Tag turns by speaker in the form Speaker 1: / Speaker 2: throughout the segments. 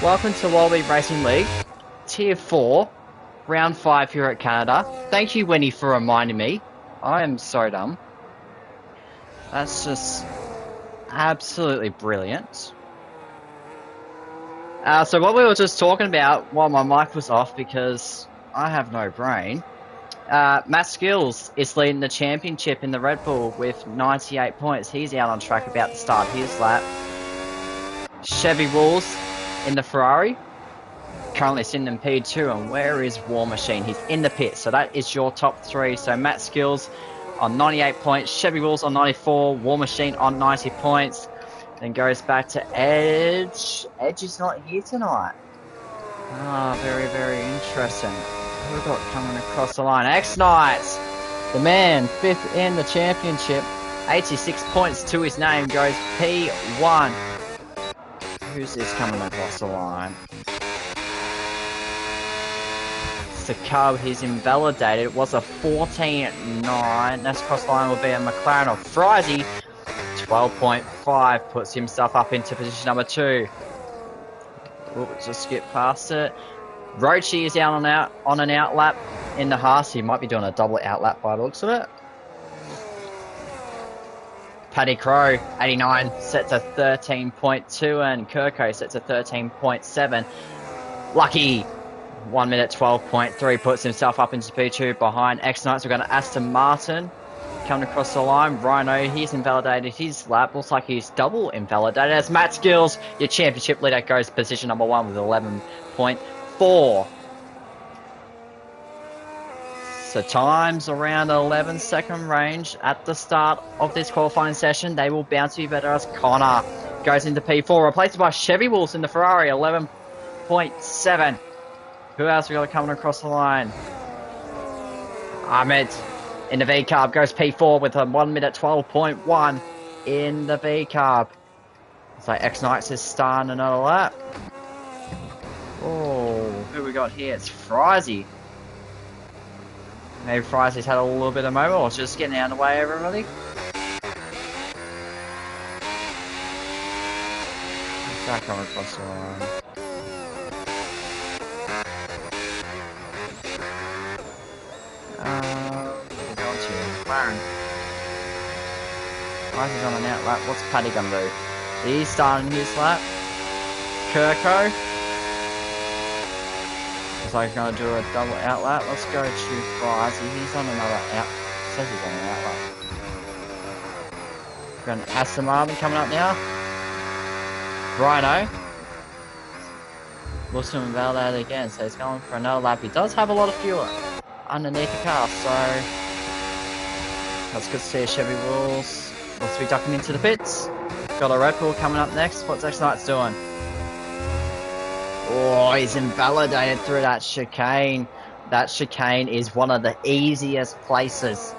Speaker 1: Welcome to Wallaby Racing League, Tier 4, Round 5 here at Canada. Thank you, Winnie, for reminding me. I am so dumb. That's just absolutely brilliant. So what we were just talking about while my mic was off, because I have no brain, Matt Skills is leading the championship in the Red Bull with 98 points. He's out on track about to start his lap. Chevy Rules in the Ferrari, currently sitting in P2, and where is War Machine? He's in the pit, so that is your top three. So Matt Skills on 98 points, Chevy Rules on 94, War Machine on 90 points. Then goes back to Edge. Edge is not here tonight. Very, very interesting. Who we got coming across the line? X-Knights, the man, 5th in the championship. 86 points to his name, goes P1. Who's this coming across the line? It's the Cub, he's invalidated. It was a 14.9. Next cross line will be a McLaren of Frizy. 12.5 puts himself up into position number 2. Just skip past it. Rochi is out on an out lap in the Haas. He might be doing a double out lap by the looks of it. Paddy Crow, 89, sets a 13.2, and Kirko sets a 13.7. Lucky, 1 minute 12.3, puts himself up into P2 behind X-Knights. We've got Aston Martin coming across the line. Rhino, he's invalidated his lap. Looks like he's double invalidated as Matt Skills, your championship leader, goes position number 1 with 11.4. So times around 11-second range at the start of this qualifying session. They will bounce to be better as Connor goes into P4, replaced by Chevy Wolves in the Ferrari, 11.7. Who else we got coming across the line? Ahmed in the V-Carb goes P4 with a 1 minute 12.1 in the V-Carb. So X-Knights is starting another lap. Oh, who we got here? It's Frizy. Maybe Frizy's had a little bit of moment, or just getting out of the way, everybody. What's that coming across the line? We're going to McLaren. Frizy's on an out lap. What's Paddy gonna do? He's starting his lap. Kirko. Looks like he's going to do a double out lap. Let's go to Frizy. He's on another out. Says he's on an out lap. We've got an Aston Martin coming up now. Rhino. Looks to invalidate again, so he's going for another lap. He does have a lot of fuel underneath the car, so that's good to see. Chevy Rules looks to be ducking into the pits. Got a Red Bull coming up next. What's X-Knights doing? Oh, he's invalidated through that chicane. That chicane is one of the easiest places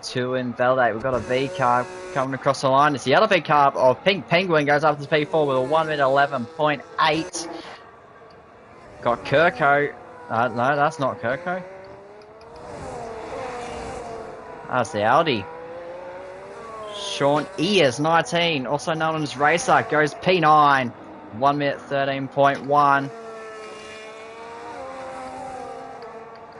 Speaker 1: to invalidate. We've got a V-Carb coming across the line. It's the other V-Carb of Pink Penguin, goes up to P4 with a 1 minute 11.8. Got Kirko. No, that's not Kirko. That's the Audi. Sean Ears, 19, also known as Racer, goes P9. 1 minute 13.1.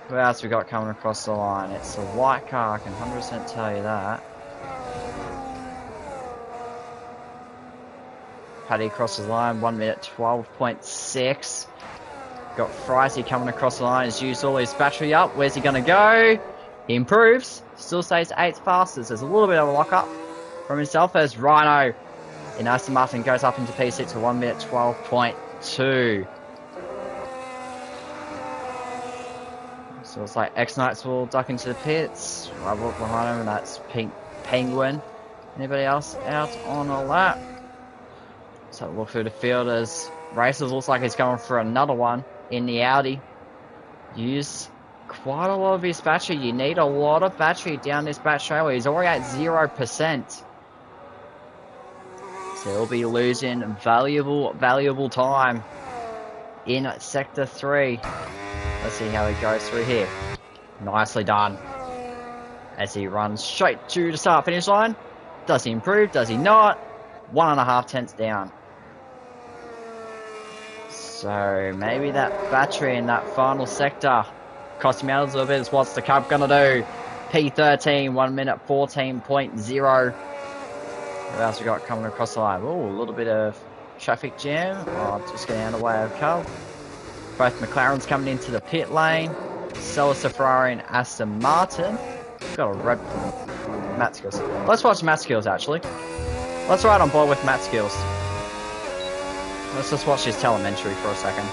Speaker 1: Who else we got coming across the line? It's a white car, I can 100% tell you that. Paddy crosses the line, 1 minute 12.6. Got Frizy coming across the line, he's used all his battery up. Where's he going to go? He improves, still stays 8th fastest. There's a little bit of a lock up from himself as Rhino in Aston Martin goes up into P6 for 1 minute 12.2. So it's like X-Knights will duck into the pits. I walk behind him, and that's Pink Penguin. Anybody else out on a lap? So look through the field as Racers looks like he's going for another one in the Audi. Use quite a lot of his battery. You need a lot of battery down this back straightaway. He's already at 0%. So he'll be losing valuable time in Sector 3. Let's see how he goes through here. Nicely done. As he runs straight to the start finish line. Does he improve? Does he not? 1.5 tenths down. So maybe that battery in that final sector cost him out a little bit. What's the Cup gonna do? P13, 1 minute 14.0. What else we got coming across the line? Oh, a little bit of traffic jam. Oh, just getting out of the way of Cup. Both McLarens coming into the pit lane. So is the Ferrari and Aston Martin. We've got a Red Bull. Matt Skills. Let's watch Matt Skills actually. Let's ride on board with Matt Skills. Let's just watch his telemetry for a second.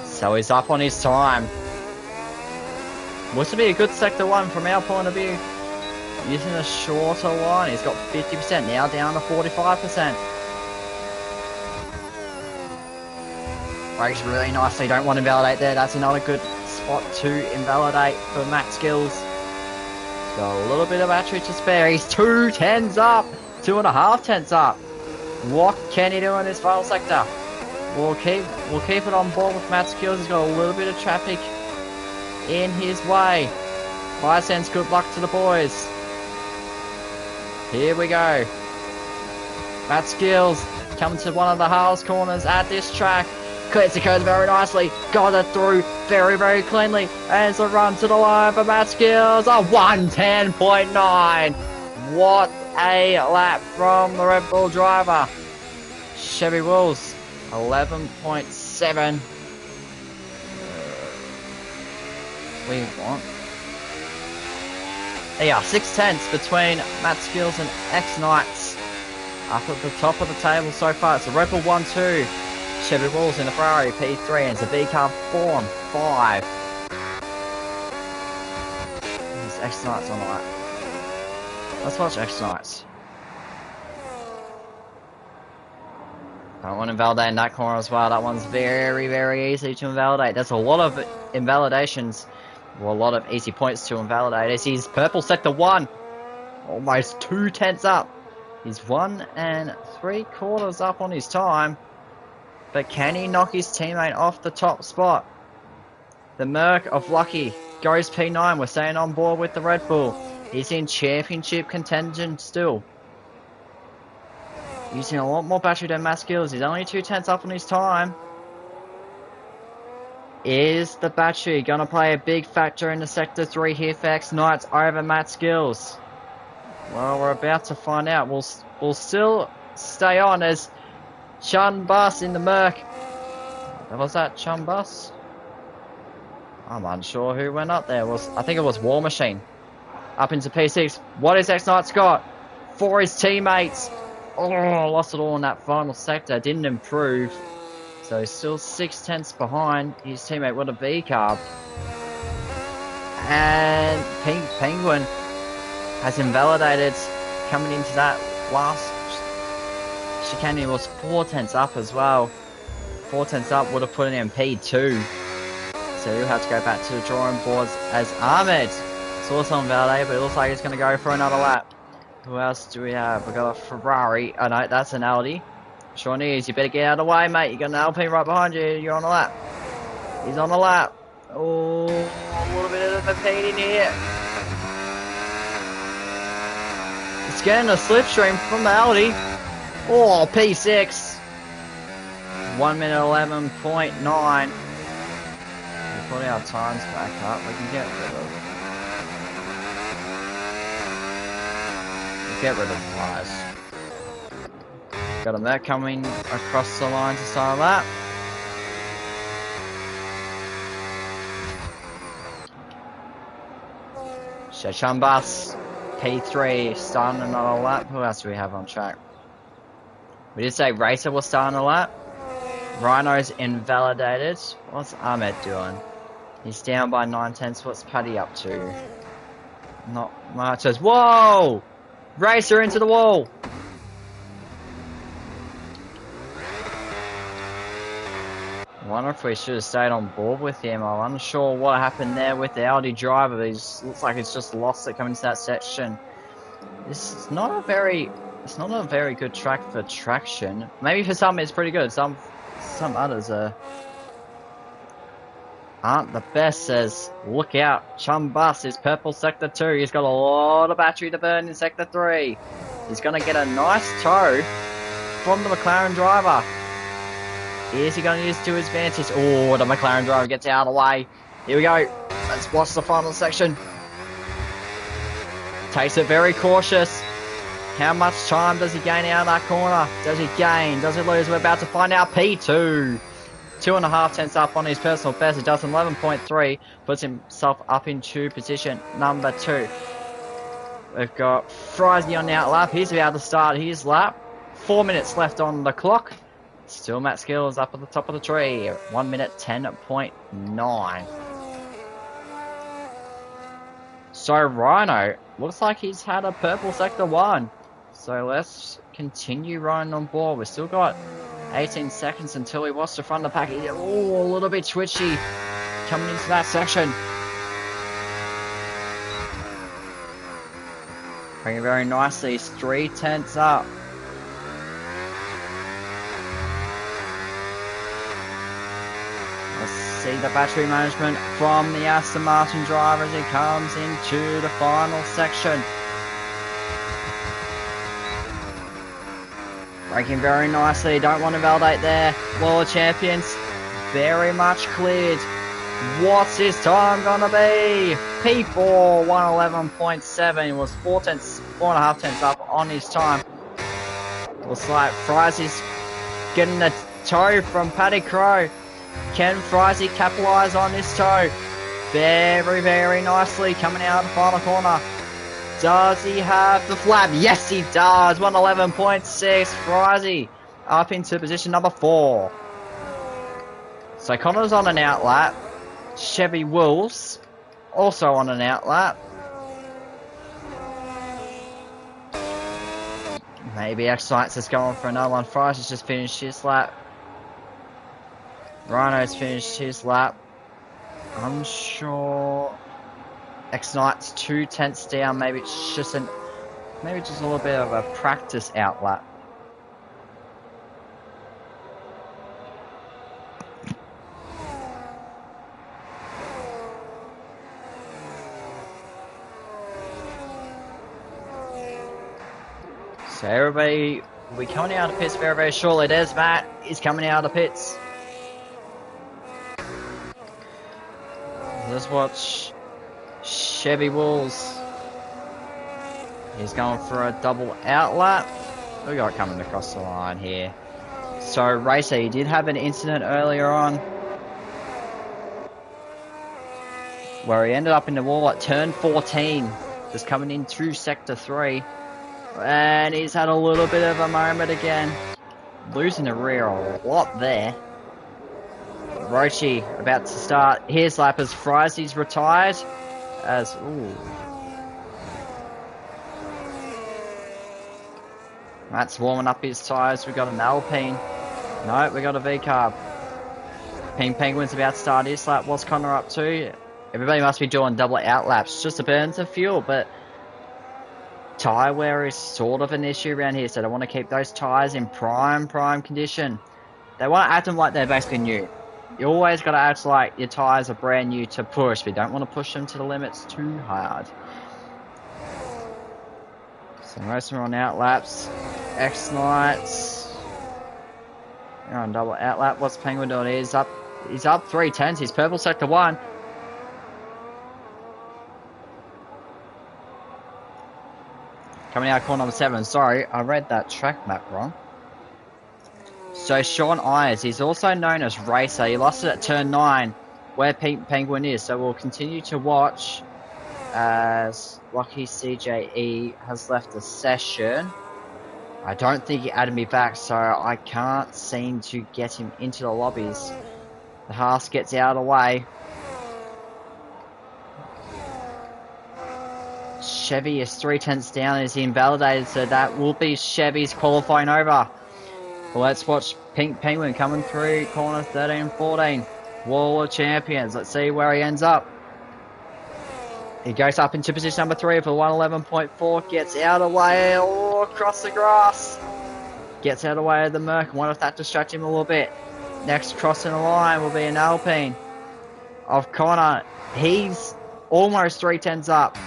Speaker 1: So he's up on his time. Looks to be a good sector one from our point of view. Using a shorter line, he's got 50%, now down to 45%. Brakes really nicely, don't want to invalidate there. That's another good spot to invalidate for Matt Skills. He's got a little bit of battery to spare. He's 2 tenths up, 2.5 tenths up. What can he do in this final sector? We'll keep it on board with Matt Skills. He's got a little bit of traffic in his way. License, good luck to the boys. Here we go. Matt Skills coming to one of the hardest corners at this track. Clears the curve very nicely. Got it through very, very cleanly. And it's a run to the line for Matt Skills. A 110.9. What a lap from the Red Bull driver. Chevy Wolves 11.7. We want. There you are, 6 tenths between Matt Skills and X Knights. Up at the top of the table so far, it's a Red Bull 1-2. Chevy Wolves in the Ferrari P3, and it's a V-Car 4 and 5. There's X Knights on the lap. Let's watch X Knights. Don't want to invalidate in that corner as well. That one's very, very easy to invalidate. There's a lot of invalidations. Well, a lot of easy points to invalidate. As he's purple sector 1. Almost 2 tenths up. He's 1 3/4 up on his time. But can he knock his teammate off the top spot? The Merc of Lucky goes P9. We're staying on board with the Red Bull. He's in championship contention still. Using a lot more battery than Matt Skills. He's only 2 tenths up on his time. Is the battery going to play a big factor in the Sector 3 here for X Knights over Matt Skills? Well, we're about to find out. We'll still stay on as Chun Bus in the Merc. Was that Chun Bus? I'm unsure who went up there. I think it was War Machine. Up into P6. What has X Knights got for his teammates? Oh, lost it all in that final sector. Didn't improve. So he's still 6 tenths behind his teammate with a V-Carb. And Penguin has invalidated coming into that last chicane. He was 4 tenths up as well. 4 tenths up would have put him in P2. So he'll have to go back to the drawing boards as Ahmed. It's also invalidated, but it looks like he's going to go for another lap. Who else do we have? We've got a Ferrari. Oh no, that's an Audi. Shawnese, you better get out of the way, mate. You got an Alpine right behind you. You're on a lap. He's on a lap. Oh, a little bit of a pain in here. It's getting a slipstream from the Audi. Oh, P6. 1 minute 11.9. We'll put our times back up. We can get rid of flies. Got a Merc coming across the line to start a lap. Chun Bus, P3, starting another lap. Who else do we have on track? We did say Racer was starting a lap. Rhino's invalidated. What's Ahmed doing? He's down by 9 tenths. What's Paddy up to? Not much. Whoa! Racer into the wall! wonder if we should have stayed on board with him. I'm unsure what happened there with the Audi driver. He looks like he's just lost it coming into that section. This is not a very, it's not a very good track for traction. Maybe for some it's pretty good. Some others aren't the best. Says, look out, Chum Bus is purple sector 2. He's got a lot of battery to burn in sector 3. He's going to get a nice tow from the McLaren driver. Is he going to use it to his advantage? Oh, the McLaren driver gets out of the way. Here we go. Let's watch the final section. Takes it very cautious. How much time does he gain out of that corner? Does he gain? Does he lose? We're about to find out. P2. 2.5 tenths up on his personal best. He does 11.3. Puts himself up into position number 2. We've got Frizy on the out lap. He's about to start his lap. 4 minutes left on the clock. Still Matt Skills up at the top of the tree. 1 minute 10.9. So Rhino looks like he's had a purple sector 1. So let's continue riding on board. We've still got 18 seconds until he wants to front the pack. Oh, a little bit twitchy coming into that section. Bringing very nicely. He's 3 tenths up. Let's see the battery management from the Aston Martin driver as he comes into the final section. Braking very nicely, don't want to validate there. World Champions, very much cleared. What's his time gonna be? P4, 111.7. He was 4.5 tenths up on his time. Looks like Frizy's getting the tow from Paddy Crow. Can Frizy capitalise on this tow? Very, very nicely coming out of the final corner. Does he have the flap? Yes, he does. 111.6. Frizy up into position number 4. So Connor's on an out lap. Chevy Wolves also on an out lap. Maybe X-Lights is going for another one. Frizy's just finished his lap. Rhino's finished his lap. I'm sure X-Knight's 2 tenths down. Maybe it's just a little bit of a practice out lap. So everybody will be coming out of pits very, very shortly. There's Matt. He's coming out of pits. Let's watch Chevy Wolves. He's going for a double out lap. We got coming across the line here. So Racer, he did have an incident earlier on where he ended up in the wall at turn 14, just coming in through sector 3. And he's had a little bit of a moment again. Losing the rear a lot there. Rochi about to start his lap as Frizy's retired. As, ooh. Matt's warming up his tyres. We got an Alpine. No, we got a V-carb. Pink Penguin's about to start his lap. What's Connor up to? Everybody must be doing double out laps just to burn some fuel, but tyre wear is sort of an issue around here, so they want to keep those tyres in prime condition. They want to act them like they're basically new. You always got to act like your tyres are brand new to push, but you don't want to push them to the limits too hard. So most of them are on out laps. X-Knights. They're on double out lap. What's Penguin doing? He's up 3 tenths. He's purple sector 1. Coming out corner number 7. Sorry, I read that track map wrong. So Sean Ayers, he's also known as Racer. He lost it at turn 9, where Pink Penguin is. So we'll continue to watch as Lucky CJE has left the session. I don't think he added me back, so I can't seem to get him into the lobbies. The Haas gets out of the way. Chevy is 3 tenths down and is invalidated, so that will be Chevy's qualifying over. Well, let's watch Pink Penguin coming through corner 13-14. Wall of Champions. Let's see where he ends up. He goes up into position number 3 for 111.4. Gets out of the way. Oh, across the grass. Gets out of the way of the Merc. I wonder if that distracts him a little bit. Next crossing the line will be an Alpine of Connor. He's almost 3/10s up.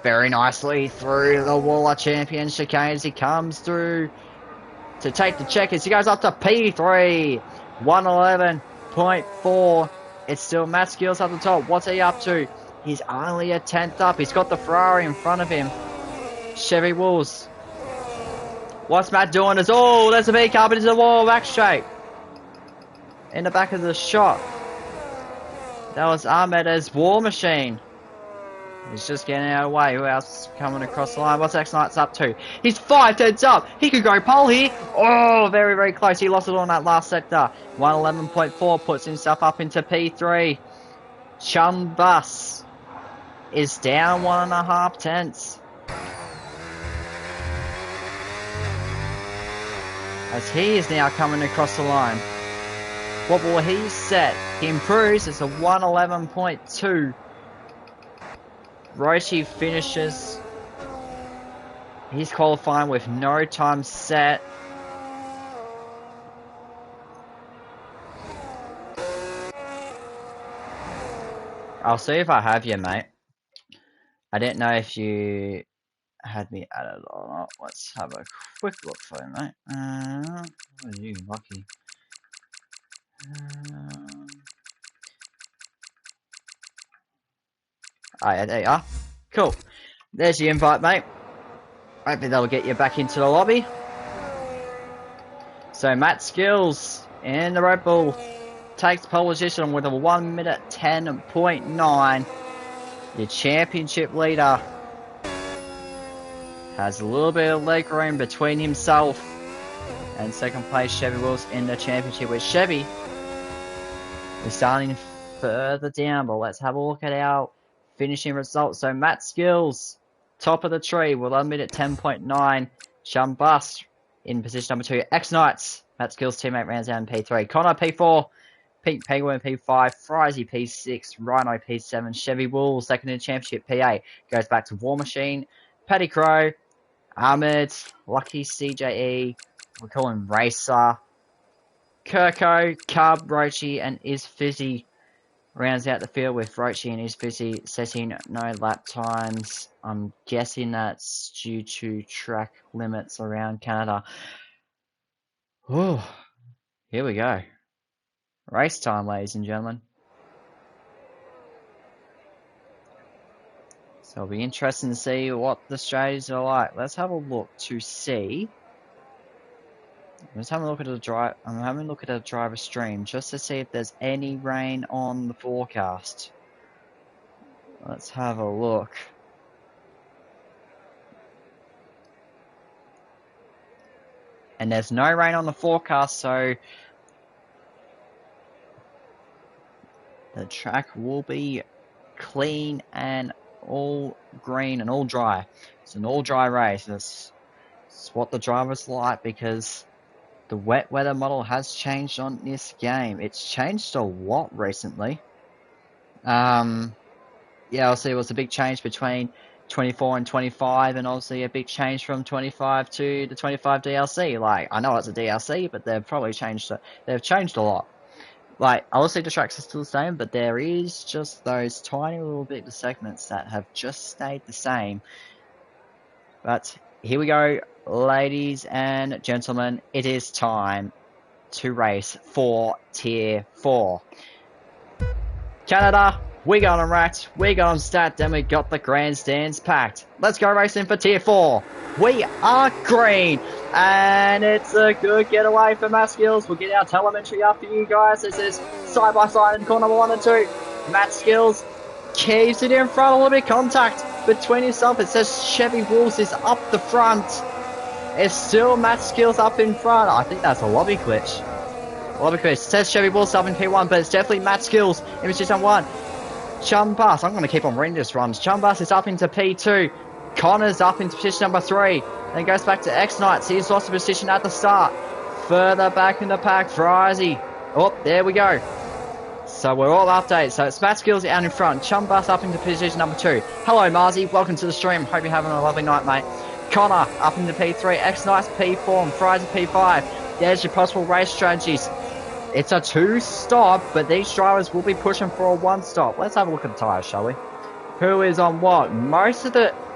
Speaker 1: Very nicely through the Wall of Champions chicane as he comes through to take the checkers. He goes up to P3. 111.4. It's still Matt Skills up the top. What's he up to? He's only a 10th up. He's got the Ferrari in front of him. Chevy Wolves. What's Matt doing? There's a V car, but it's a wall back straight. In the back of the shot. That was Ahmed's War Machine. He's just getting out of the way. Who else is coming across the line? What's X-Knight's up to? He's 5/10s up. He could go pole here. Oh, very, very close. He lost it on that last sector. 111.4 puts himself up into P3. Chum Bus is down 1.5 tenths. As he is now coming across the line. What will he set? He improves. It's a 111.2. Roshi finishes. He's qualifying with no time set. I'll see if I have you, mate. I didn't know if you had me added or not. Let's have a quick look for you, mate. Oh, you lucky. Oh, yeah, there you are. Cool. There's the invite, mate. Hopefully that'll get you back into the lobby. So Matt Skills in the Red Bull takes pole position with a 1:10.9. Your championship leader has a little bit of leg room between himself and second place Chevy Wills in the championship, with Chevy is starting further down. But let's have a look at our finishing results. So Matt Skills, top of the tree with 1:10.9. Chum Bus in position number 2. X-Knights, Matt Skills' teammate, rounds down P3. Connor P4. Pink Penguin P5. Frizy P6. Rhino P7. Chevy Wool second in championship P8. Goes back to War Machine. Paddy Crow. Ahmed. Lucky CJE. We call him Racer. Kirko. Cub. Rochi. And Is Fizzy rounds out the field with Rochi and Is Fizzy setting no lap times. I'm guessing that's due to track limits around Canada. Ooh, here we go. Race time, ladies and gentlemen. So it'll be interesting to see what the strategies are like. Let's have a look to see. Let's have a look at the drive. I'm having a look at a driver stream just to see if there's any rain on the forecast. Let's have a look. And there's no rain on the forecast, so the track will be clean and all green and all dry. It's an all dry race. That's what the drivers like, because the wet weather model has changed on this game. It's changed a lot recently. Yeah, obviously it was a big change between 24 and 25, and obviously a big change from 25 to the 25 DLC. Like, I know it's a DLC, but they've probably changed it. They've changed a lot. Like, obviously the tracks are still the same, but there is just those tiny little bit of segments that have just stayed the same. But here we go, ladies and gentlemen. It is time to race for Tier 4. Canada, we got them racked, we got them stacked, and we got the grandstands packed. Let's go racing for Tier 4. We are green, and it's a good getaway for Matt Skills. We'll get our telemetry up for you guys. This is side by side in corner 1 and 2. Matt Skills keeps it in front, a little bit of contact between himself. It says Chevy Wolves is up the front. It's still Matt Skills up in front. I think that's a lobby glitch. Lobby glitch. It says Chevy Wolves up in P1, but it's definitely Matt Skills in position 1. Chum Bus, I'm going to keep on reading this runs. Chum Bus is up into P2. Connor's up into position number 3. Then goes back to X-Knights. He's lost the position at the start. Further back in the pack, Frizy. Oh, there we go. So we're all updated. So it's Matt Skills out in front. Chum Bus up into position number 2. Hello, Marzi. Welcome to the stream. Hope you're having a lovely night, mate. Connor up into P3. X-Knights P4 and Frizy P5. There's your possible race strategies. It's a 2-stop, but these drivers will be pushing for a 1-stop. Let's have a look at the tyres, shall we? Who is on what?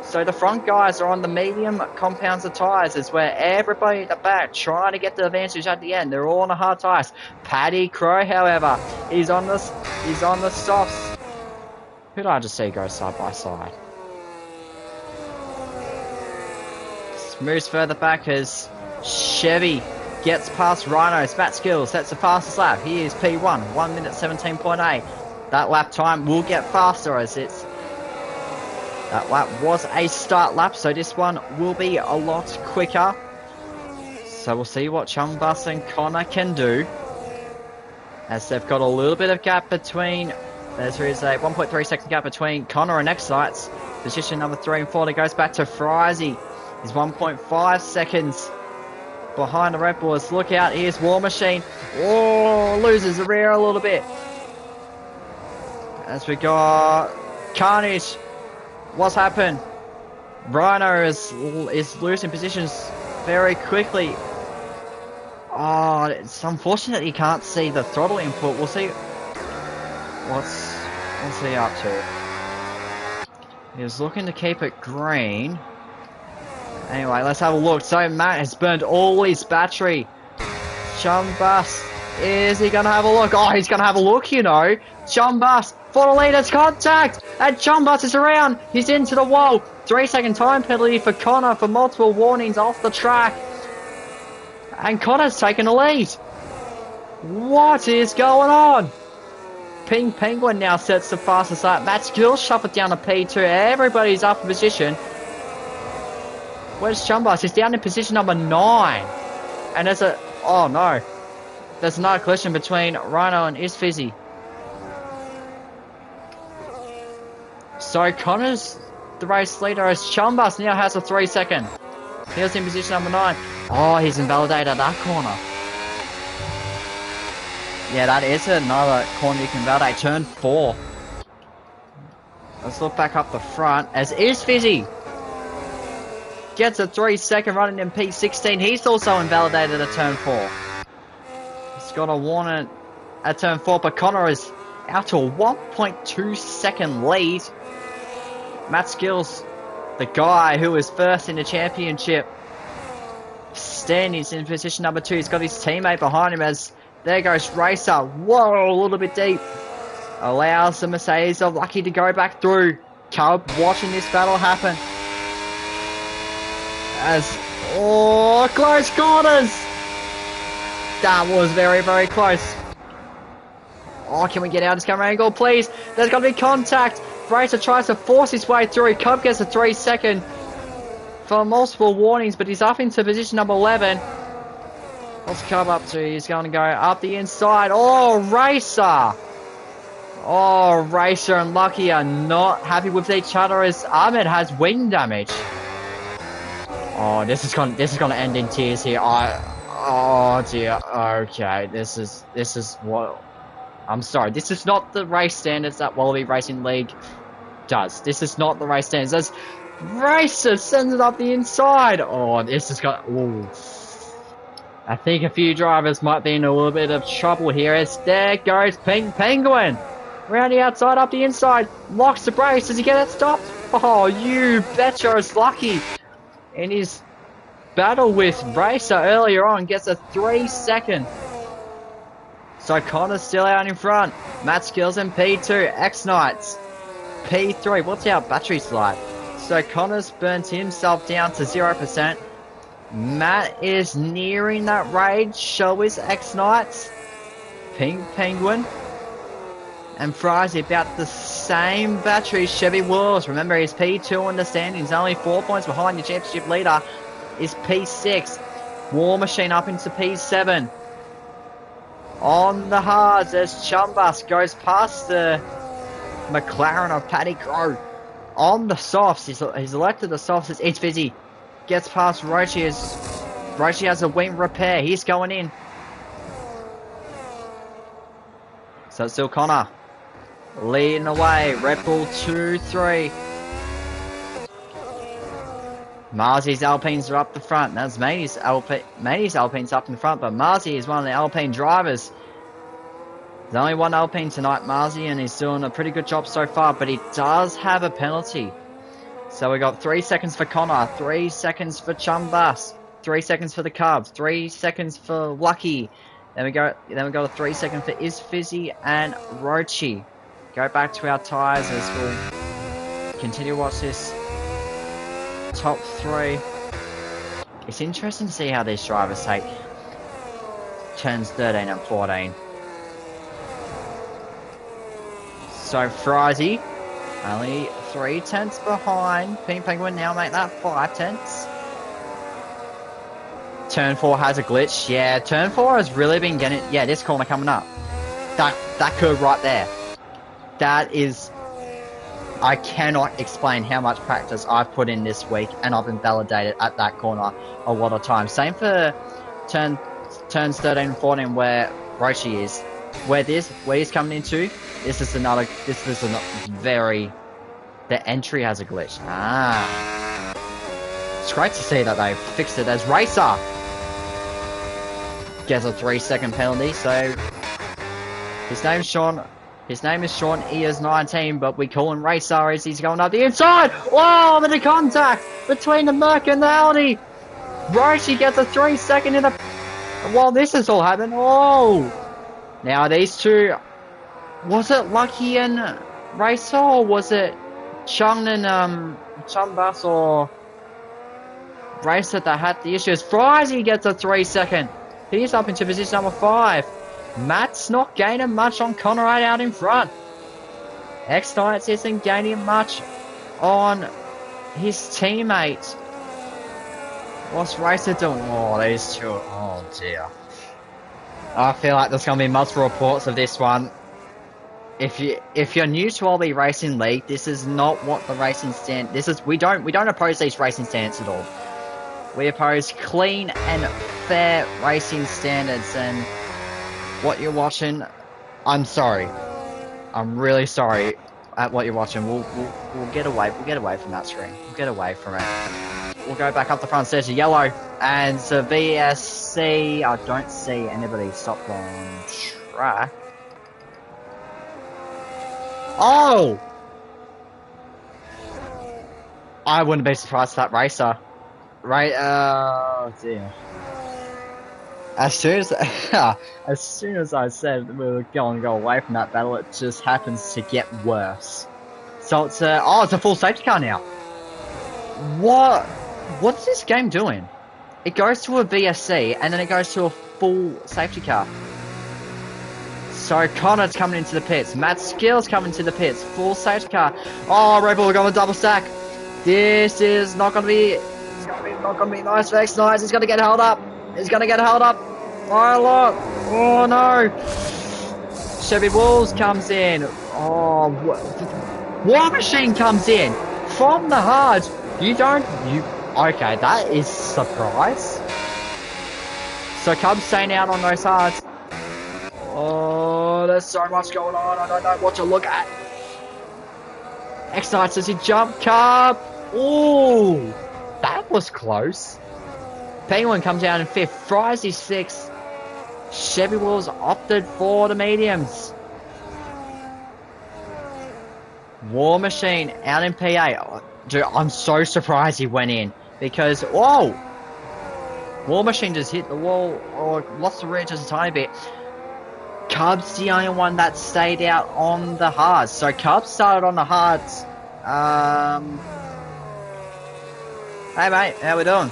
Speaker 1: So the front guys are on the medium compounds of tyres. It's where everybody at the back trying to get the advantage at the end. They're all on the hard tyres. Paddy Crow, however, he's on the softs. Who did I just see go side by side? Moves further back as Chevy gets past Rhino. Matt Skills, that's the fastest lap. He is P1, 1 minute 17.8. That lap time will get faster as that lap was a start lap, so this one will be a lot quicker. So we'll see what Chum Bus and Connor can do, as they've got a little bit of gap between. There is a 1.3 second gap between Connor and X-Lights. Position number 3 and 4. It goes back to Frizy. He's 1.5 seconds behind the Red Bulls. Look out, here's War Machine. Oh, loses the rear a little bit. As we got Carnage. What's happened? Rhino is losing positions very quickly. Oh, it's unfortunate you can't see the throttle input. We'll see what's he up to. He's looking to keep it green. Anyway, let's have a look. So Matt has burned all his battery. Chum Bus, is he going to have a look? Oh, he's going to have a look, you know. Chum Bus, for the leader's contact. And Chum Bus is around. He's into the wall. 3-second time penalty for Connor for multiple warnings off the track. And Connor's taken the lead. What is going on? Pink Penguin now sets the fastest lap. Matt Skills shuffled down to P2. Everybody's up in position. Where's Chum Bus? He's down in position number 9. And there's a... Oh, no. There's another collision between Rhino and Is Fizzy. So Connor's the race leader as Chum Bus now has a 3-second. He was in position number 9. Oh, he's invalidated that corner. Yeah, that is another corner you can validate. Turn 4. Let's look back up the front as Is Fizzy gets a 3-second running in P16. He's also invalidated at turn 4. He's got a warning at turn 4, but Connor is out to a 1.2 second lead. Matt Skills, the guy who was first in the championship, standing in position number 2. He's got his teammate behind him as there goes Racer. Whoa, a little bit deep. Allows the Mercedes of Lucky to go back through. Cub watching this battle happen. Close quarters. That was very, very close. Oh, can we get out of this camera angle, please? There's got to be contact. Racer tries to force his way through. Cub gets a 3-second for multiple warnings, but he's up into position number 11. What's Cub up to? He's going to go up the inside. Oh, Racer. Oh, Racer and Lucky are not happy with each other as Ahmed has wing damage. Oh, this is going to end in tears here. Oh dear. Okay, this is what. I'm sorry. This is not the race standards that Wallaby Racing League does. This is not the race standards. As Racer sends it up the inside. Oh, this is going. Ooh. I think a few drivers might be in a little bit of trouble here. As there goes Pink Penguin. Around the outside, up the inside. Locks the brakes. Does he get it stopped? Oh, you betcha it's Lucky. In his battle with Racer earlier on, gets a 3-second. So Connor's still out in front. Matt Skills in P2. X-Knights P3. What's our batteries like? So Connor's burnt himself down to 0%. Matt is nearing that rage. So is X-Knights. Pink Penguin and Fry's about the same battery. Chevy Wills, remember, he's P2 in the standings, only 4 points behind your championship leader is P6. War Machine up into P7. On the hards as Chum Bus goes past the McLaren of Paddy Crow. on the softs. He's elected the softs. It's Fizzy. Gets past Rochi. Rochi has a wing repair. He's going in. So it's still Connor. Leading away. Red Bull 2-3. Marzi's Alpines are up the front. That's Manny's Alpines up in front, but Marzi is one of the Alpine drivers. There's only one Alpine tonight, Marzi, and he's doing a pretty good job so far, but he does have a penalty. So we got 3 seconds for Connor, 3 seconds for Chumbus, 3 seconds for the Cubs, 3 seconds for Lucky. Then we got a 3 second for Is Fizzy and Rochi. Go back to our tyres as we'll continue to watch this top 3. It's interesting to see how these drivers take turns 13 and 14. So Frizy, only 3 tenths behind. Pink Penguin now make that 5 tenths. Turn 4 has a glitch. Yeah, turn 4 has really been getting... Yeah, this corner coming up. That curve right there. That is... I cannot explain how much practice I've put in this week, and I've invalidated at that corner a lot of times. Same for turns 13 and 14 where Rochi is. Where he's coming into, this is a very... The entry has a glitch. It's great to see that they fixed it as Racer gets a 3 second penalty, so his name is Sean, he is 19, but we call him Racer as he's going up the inside. Wow, the contact between the Merc and the Audi. Rochi gets a 3 second in the... While this has all happened, oh! Now these two, was it Lucky and Racer, or was it Chung and Chumbus or Racer that had the issues? Frizy gets a 3 second. He's up into position number 5. Matt's not gaining much on Connor right out in front. X-Knights isn't gaining much on his teammate. What's Racer doing? Oh, these two. Oh dear. I feel like there's going to be multiple reports of this one. If you're new to LB Racing League, this is not what the racing stand. We don't oppose these racing standards at all. We oppose clean and fair racing standards, and what you're watching, I'm sorry. I'm really sorry at what you're watching. We'll get away. We'll get away from that screen. We'll get away from it. We'll go back up the front stairs to yellow, and the VSC. I don't see anybody stopped on track. Oh! I wouldn't be surprised if that Racer. Right, oh dear. As soon as I said we were going to go away from that battle, it just happens to get worse. So it's it's a full safety car now. What's this game doing? It goes to a VSC and then it goes to a full safety car. So Connor's coming into the pits. Matt Skill's coming to the pits. Full safety car. Oh, Red Bull are going to double stack. This is not going to be... It's not going to be nice for X-Knights. He's going to get held up. He's going to get held up. By a lot. Oh, no. Chevy Wolves comes in. Oh, War Machine comes in. From the hard. Okay, that is surprise. So Cubs staying out on those hards. Oh, there's so much going on. I don't know what to look at. X-Knights as he jump Cub. Ooh, that was close. Penguin comes down in 5th. Fries is 6th. Chevy Wolves opted for the mediums. War Machine out in PA. Dude, I'm so surprised he went in. Because, whoa! War Machine just hit the wall or lost the rear just a tiny bit. Cubs the only one that stayed out on the hards. So Cubs started on the hards. Hey mate, how we doing?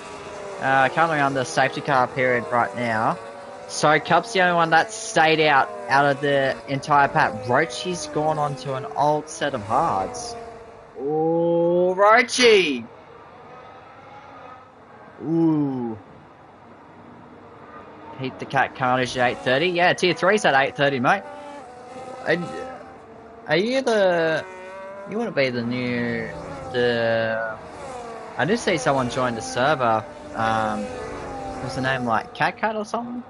Speaker 1: Currently on the safety car period right now. So Cubs the only one that stayed out of the entire pack. Rochi's gone on to an old set of hards. Ooh, Rochi! Ooh. Heat the Cat Carnage at 8:30. Yeah, Tier 3's at 8:30, mate. Are you the... You want to be the new I did see someone join the server. What's the name, like Cat or something?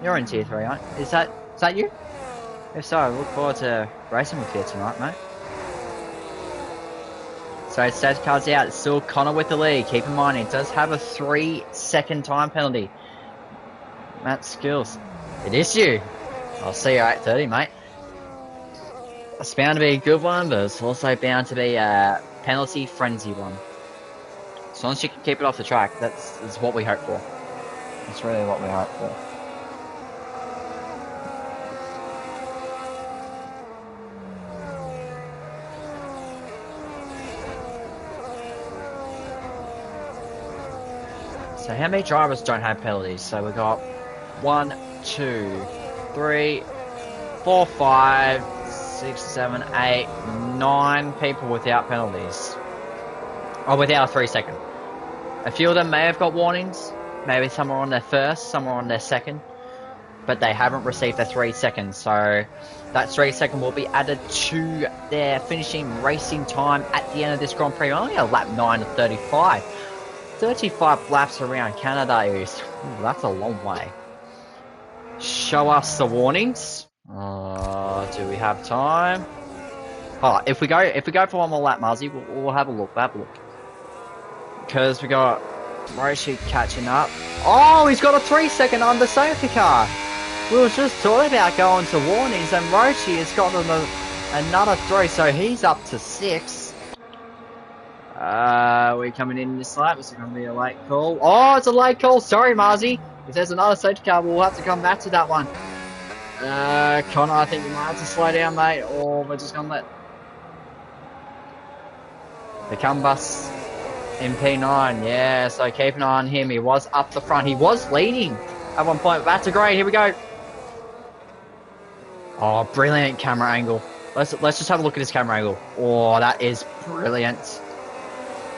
Speaker 1: You're in tier 3, aren't you? Is that you? If so, I look forward to racing with you tonight, mate. So safety car's out. It's still Connor with the lead. Keep in mind, he does have a 3-second time penalty. Matt Skills. It is you. I'll see you at 8:30, mate. It's bound to be a good one, but it's also bound to be a penalty frenzy one. As long as you can keep it off the track, that's what we hope for. That's really what we hope for. So how many drivers don't have penalties? So we got 1, 2, 3, 4, 5, 6, 7, 8, 9 people without penalties. Or without a 3-second. A few of them may have got warnings. Maybe some are on their first, some are on their second. But they haven't received a 3 seconds. So that 3 second will be added to their finishing racing time at the end of this Grand Prix. Only a lap 9 to 35. 35 laps around Canada is, that's a long way. Show us the warnings. Do we have time? Oh, if we go for one more lap, Muzzy, we'll have a look. Because we got Roshi catching up. Oh, he's got a 3-second under safety car. We was just talking about going to warnings, and Roshi has got another 3, so he's up to 6. We're coming in this lap. It's going to be a late call. Oh, it's a late call. Sorry, Marzi. If there's another safety car, we'll have to come back to that one. Connor, I think we might have to slow down, mate, or we're just going to let the CUM bus in P9. Yeah, so keep an eye on him. He was up the front. He was leading at one point. That's a great. Here we go. Oh, brilliant camera angle. Let's just have a look at his camera angle. Oh, that is brilliant.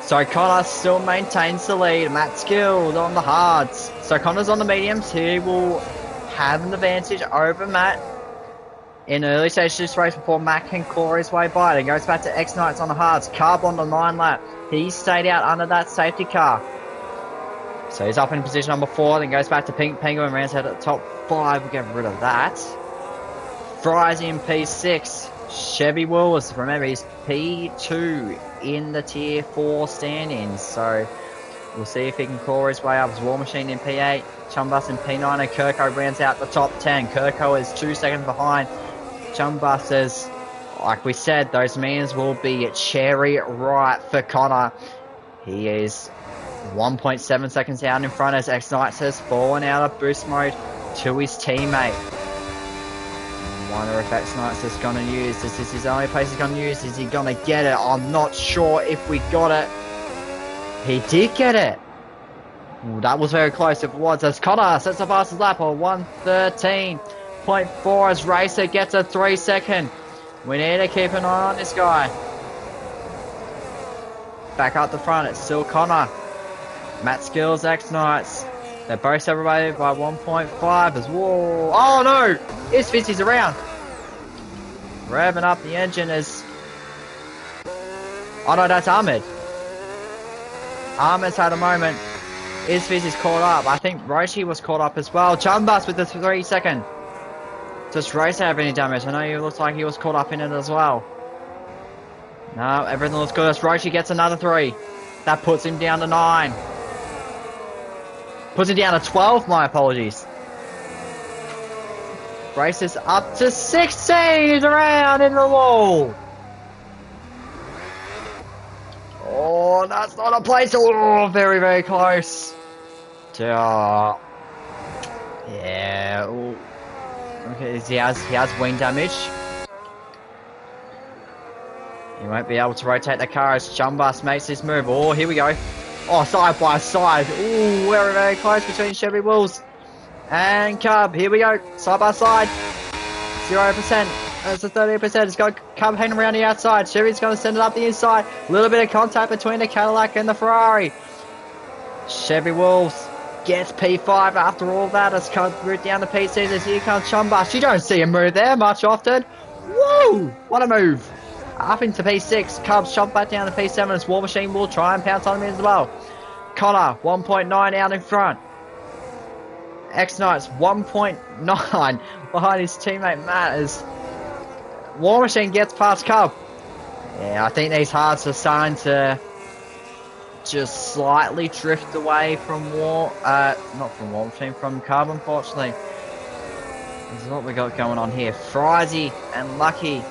Speaker 1: So Connor still maintains the lead. Matt Skilled on the hards. So Connor's on the mediums. He will have an advantage over Matt in early stage of this race before Matt can claw his way by. Then goes back to X Knights on the hards. Carb on the 9 lap. He stayed out under that safety car. So he's up in position number 4. Then goes back to Pink Penguin. Rounds out at the top 5. We'll get rid of that. Fries in P6. Chevy Willis, remember, he's P2 in the Tier 4 standings, so we'll see if he can claw his way up. It's War Machine in P8, Chumbus in P9, and Kirko rounds out the top 10. Kirko is 2 seconds behind. Chumbus is, like we said, those meters will be cherry right for Connor. He is 1.7 seconds out in front as X-Knights has fallen out of boost mode to his teammate. Wonder if X-Knights is going to use this. Is his only place he's going to use. Is he going to get it? I'm not sure if we got it. He did get it. Ooh, that was very close if it was. As Connor sets the fastest lap on 1:13.4 as Racer gets a 3 second. We need to keep an eye on this guy. Back up the front, it's still Connor. Matt Skills, X-Knights. They're both separated by 1.5 as whoa. Oh no! It's Fizzy's around. Revving up the engine as. Oh no, that's Ahmed. Ahmed's had a moment. Is Fizzy's caught up? I think Roshi was caught up as well. Chumbus with the 3 second. Does Racer have any damage? I know he looks like he was caught up in it as well. No, everything looks good as Roshi gets another 3. That puts him down to 9. Puts it down to 12, my apologies. Races up to 16. He's around in the wall. Oh, that's not a place. Oh, very, very close. Yeah. Ooh. Okay, he has wing damage. He won't be able to rotate the car as Chumbus makes this move. Oh, here we go. Oh, side by side. Ooh, very, very close between Chevy Wills and Cub. Here we go. Side by side. 0%. That's a 30%. It's got Cub hanging around the outside. Chevy's going to send it up the inside. A little bit of contact between the Cadillac and the Ferrari. Chevy Wills gets P5 after all that. It's come route down the P6 as here comes Chumbus. You don't see him move there much often. Woo! What a move. Up into P6. Cubs shoved back down to P7 as War Machine will try and pounce on him as well. Connor, 1.9 out in front. X-Knights, 1.9 behind his teammate Matt as War Machine gets past Cub. Yeah, I think these hearts are starting to just slightly drift away from not from War Machine, from Cub, unfortunately. This is what we got going on here. Frizy and Lucky.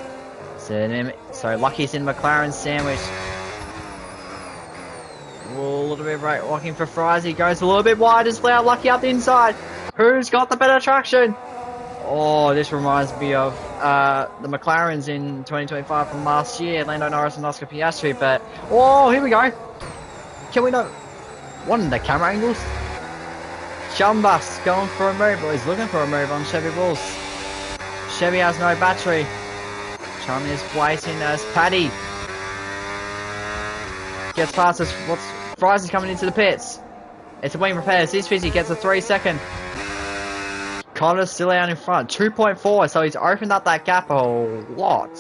Speaker 1: So Lucky's in McLaren's sandwich. A little bit right, walking for Frizy. Goes a little bit wide as well. Lucky up the inside. Who's got the better traction? Oh, this reminds me of the McLarens in 2025 from last year. Lando Norris and Oscar Piastri. But, oh, here we go. Can we not... What in the camera angles? Jumbus going for a move. Well, he's looking for a move on Chevy Bulls. Chevy has no battery. Chum is waiting as Paddy gets past us. Fries is coming into the pits. It's a wing repairs. This Fizzy gets a 3-second. Connor's still out in front. 2.4, so he's opened up that gap a lot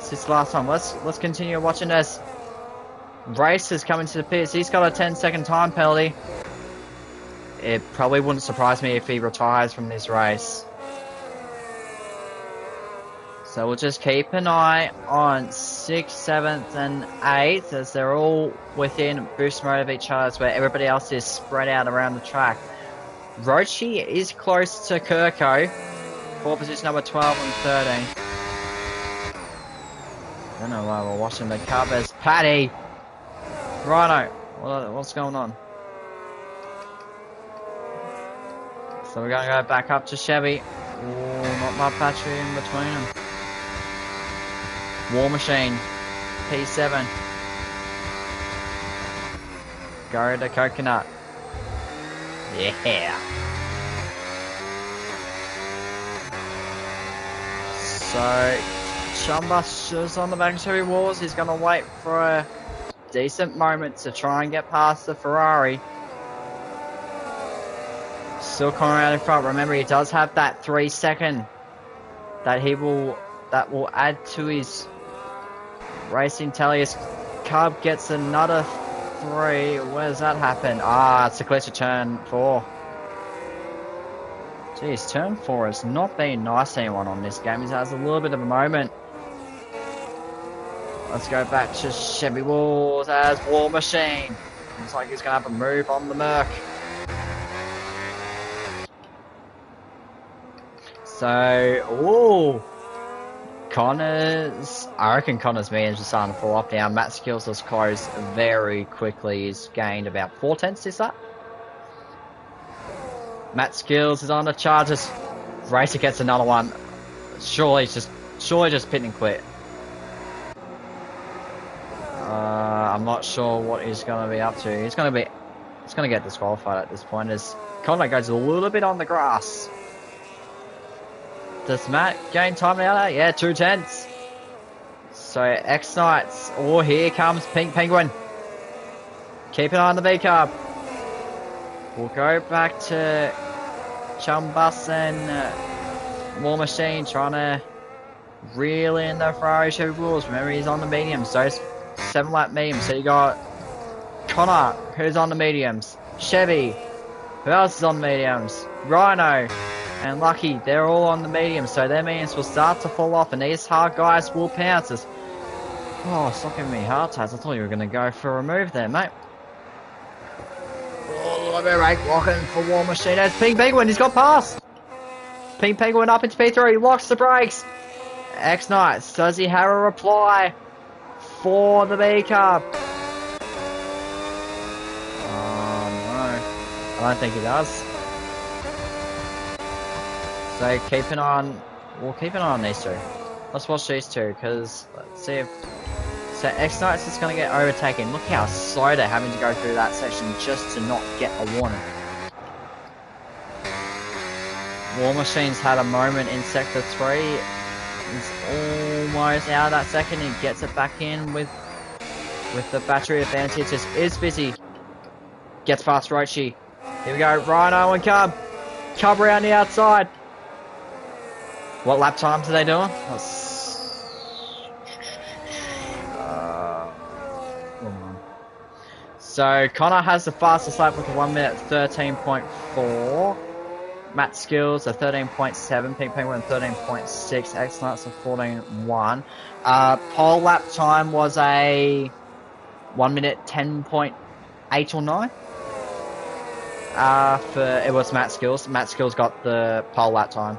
Speaker 1: since last time. Let's continue watching as Race is coming to the pits. He's got a 10-second time penalty. It probably wouldn't surprise me if he retires from this race. So we'll just keep an eye on 6th, 7th and 8th as they're all within boost mode of each other, where everybody else is spread out around the track. Rochi is close to Kirko for position number 12 and 13. I don't know why we're watching the covers. Paddy! Righto, what's going on? So we're going to go back up to Chevy. Ooh, not much battery in between them. War Machine, P7. Go to Coconut. Yeah. So, Chumbus is on the back of Chevy Wars. He's going to wait for a decent moment to try and get past the Ferrari. Still coming out in front. Remember, he does have that 3-second that will add to his racing tally. As Cub gets another 3. Where does that happen? It's a glitch of turn 4. Jeez, turn 4 has not been nice to anyone on this game. He has a little bit of a moment. Let's go back to Chevy Wars as War Machine. Looks like he's going to have a move on the Merc. So, I reckon Connor's mediums are starting to fall off now. Matt Skills has closed very quickly. He's gained about 4 tenths, is that? Matt Skills is on the charges. Racer gets another one. Surely just pit and quit. I'm not sure what he's going to be up to. He's going to get disqualified at this point as Connor goes a little bit on the grass. Does Matt gain time out of that? Yeah, 2 tenths. So, X-Knights. Oh, here comes Pink Penguin. Keep an eye on the V-Carb. We'll go back to Chumbus and War Machine trying to reel in the Ferrari Chevy rules. Remember, he's on the mediums. So, 7-lap mediums. So, you got Connor, who's on the mediums. Chevy. Who else is on the mediums? Rhino. And Lucky, they're all on the medium, so their mediums will start to fall off, and these hard guys will pounce us. Oh, stop giving me heart attacks. I thought you were going to go for a move there, mate. Oh, a bit right, walking for War Machine. There's Pink Penguin, he's got past. Pink Penguin up into P3, locks the brakes. X-Knights, does he have a reply for the B-Cup? Oh, no. I don't think he does. So we'll keep an eye on these two. Let's watch these two, because let's see if... So X-Knights is going to get overtaken. Look how slow they're having to go through that section just to not get a warning. War Machine's had a moment in Sector 3. He's almost out of that second. He gets it back in with the battery advantage. Just is busy. Gets past Rochi. Here we go, Rhino and Cub. Cub around the outside. What lap times are they doing? So Connor has the fastest lap with a 1 minute 13.4. Matt Skills a 13.7. Pink Penguin 13.6. Excellence a 14.1. Pole lap time was a 1 minute 10.8 or 9. It was Matt Skills. Matt Skills got the pole lap time.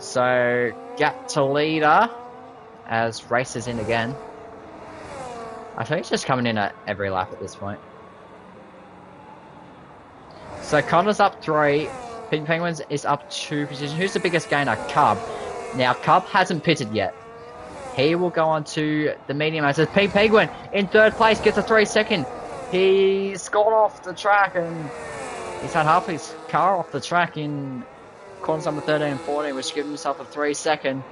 Speaker 1: So gap to leader as races in again. I think he's just coming in at every lap at this point. So Connor's up 3. Pink Penguins is up 2 positions. Who's the biggest gainer? Cub. Now Cub hasn't pitted yet. He will go on to the medium as Pink Penguin in 3rd place gets a 3-second. He's gone off the track and he's had half his car off the track in corners number 13 and 14, which gives himself a 3-second.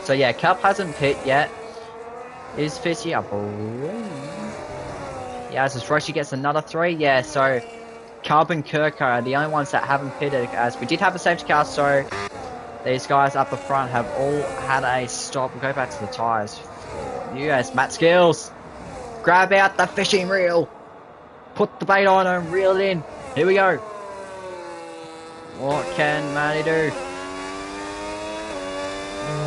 Speaker 1: So yeah, Cup hasn't pit yet. Is Fitzy, I believe. Yeah, so Frosty gets another 3. Yeah, so Cub and Kirk are the only ones that haven't pitted, as we did have a safety car, so these guys up the front have all had a stop. We'll go back to the tyres. You guys, Matt Skills. Grab out the fishing reel. Put the bait on and reel it in. Here we go. What can Matty do?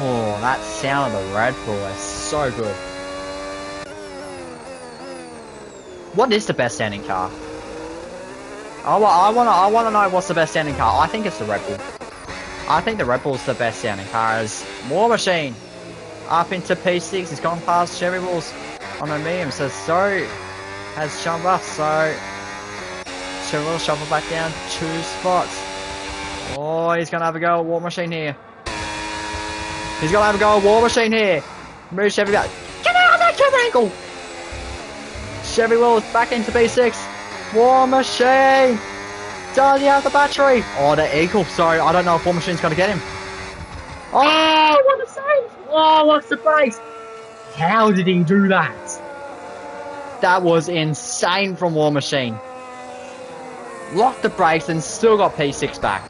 Speaker 1: Oh, that sound of the Red Bull is so good. What is the best standing car? I want to know what's the best standing car. I think it's the Red Bull. I think the Red Bull's the best standing car. As War Machine up into P6. He's gone past Chevy Bulls on a medium. So has Shumba. So Chevy Bulls shuffle back down 2 spots. Oh, he's going to have a go at War Machine here. He's going to have a go at War Machine here. Move Chevy back. Get out of that camera angle! Chevy Bulls back into P6. War Machine! Does he have the battery? Oh, they're equal. Sorry, I don't know if War Machine's going to get him. Oh, what a save! Oh, what's the base? How did he do that? That was insane from War Machine. Locked the brakes and still got P6 back.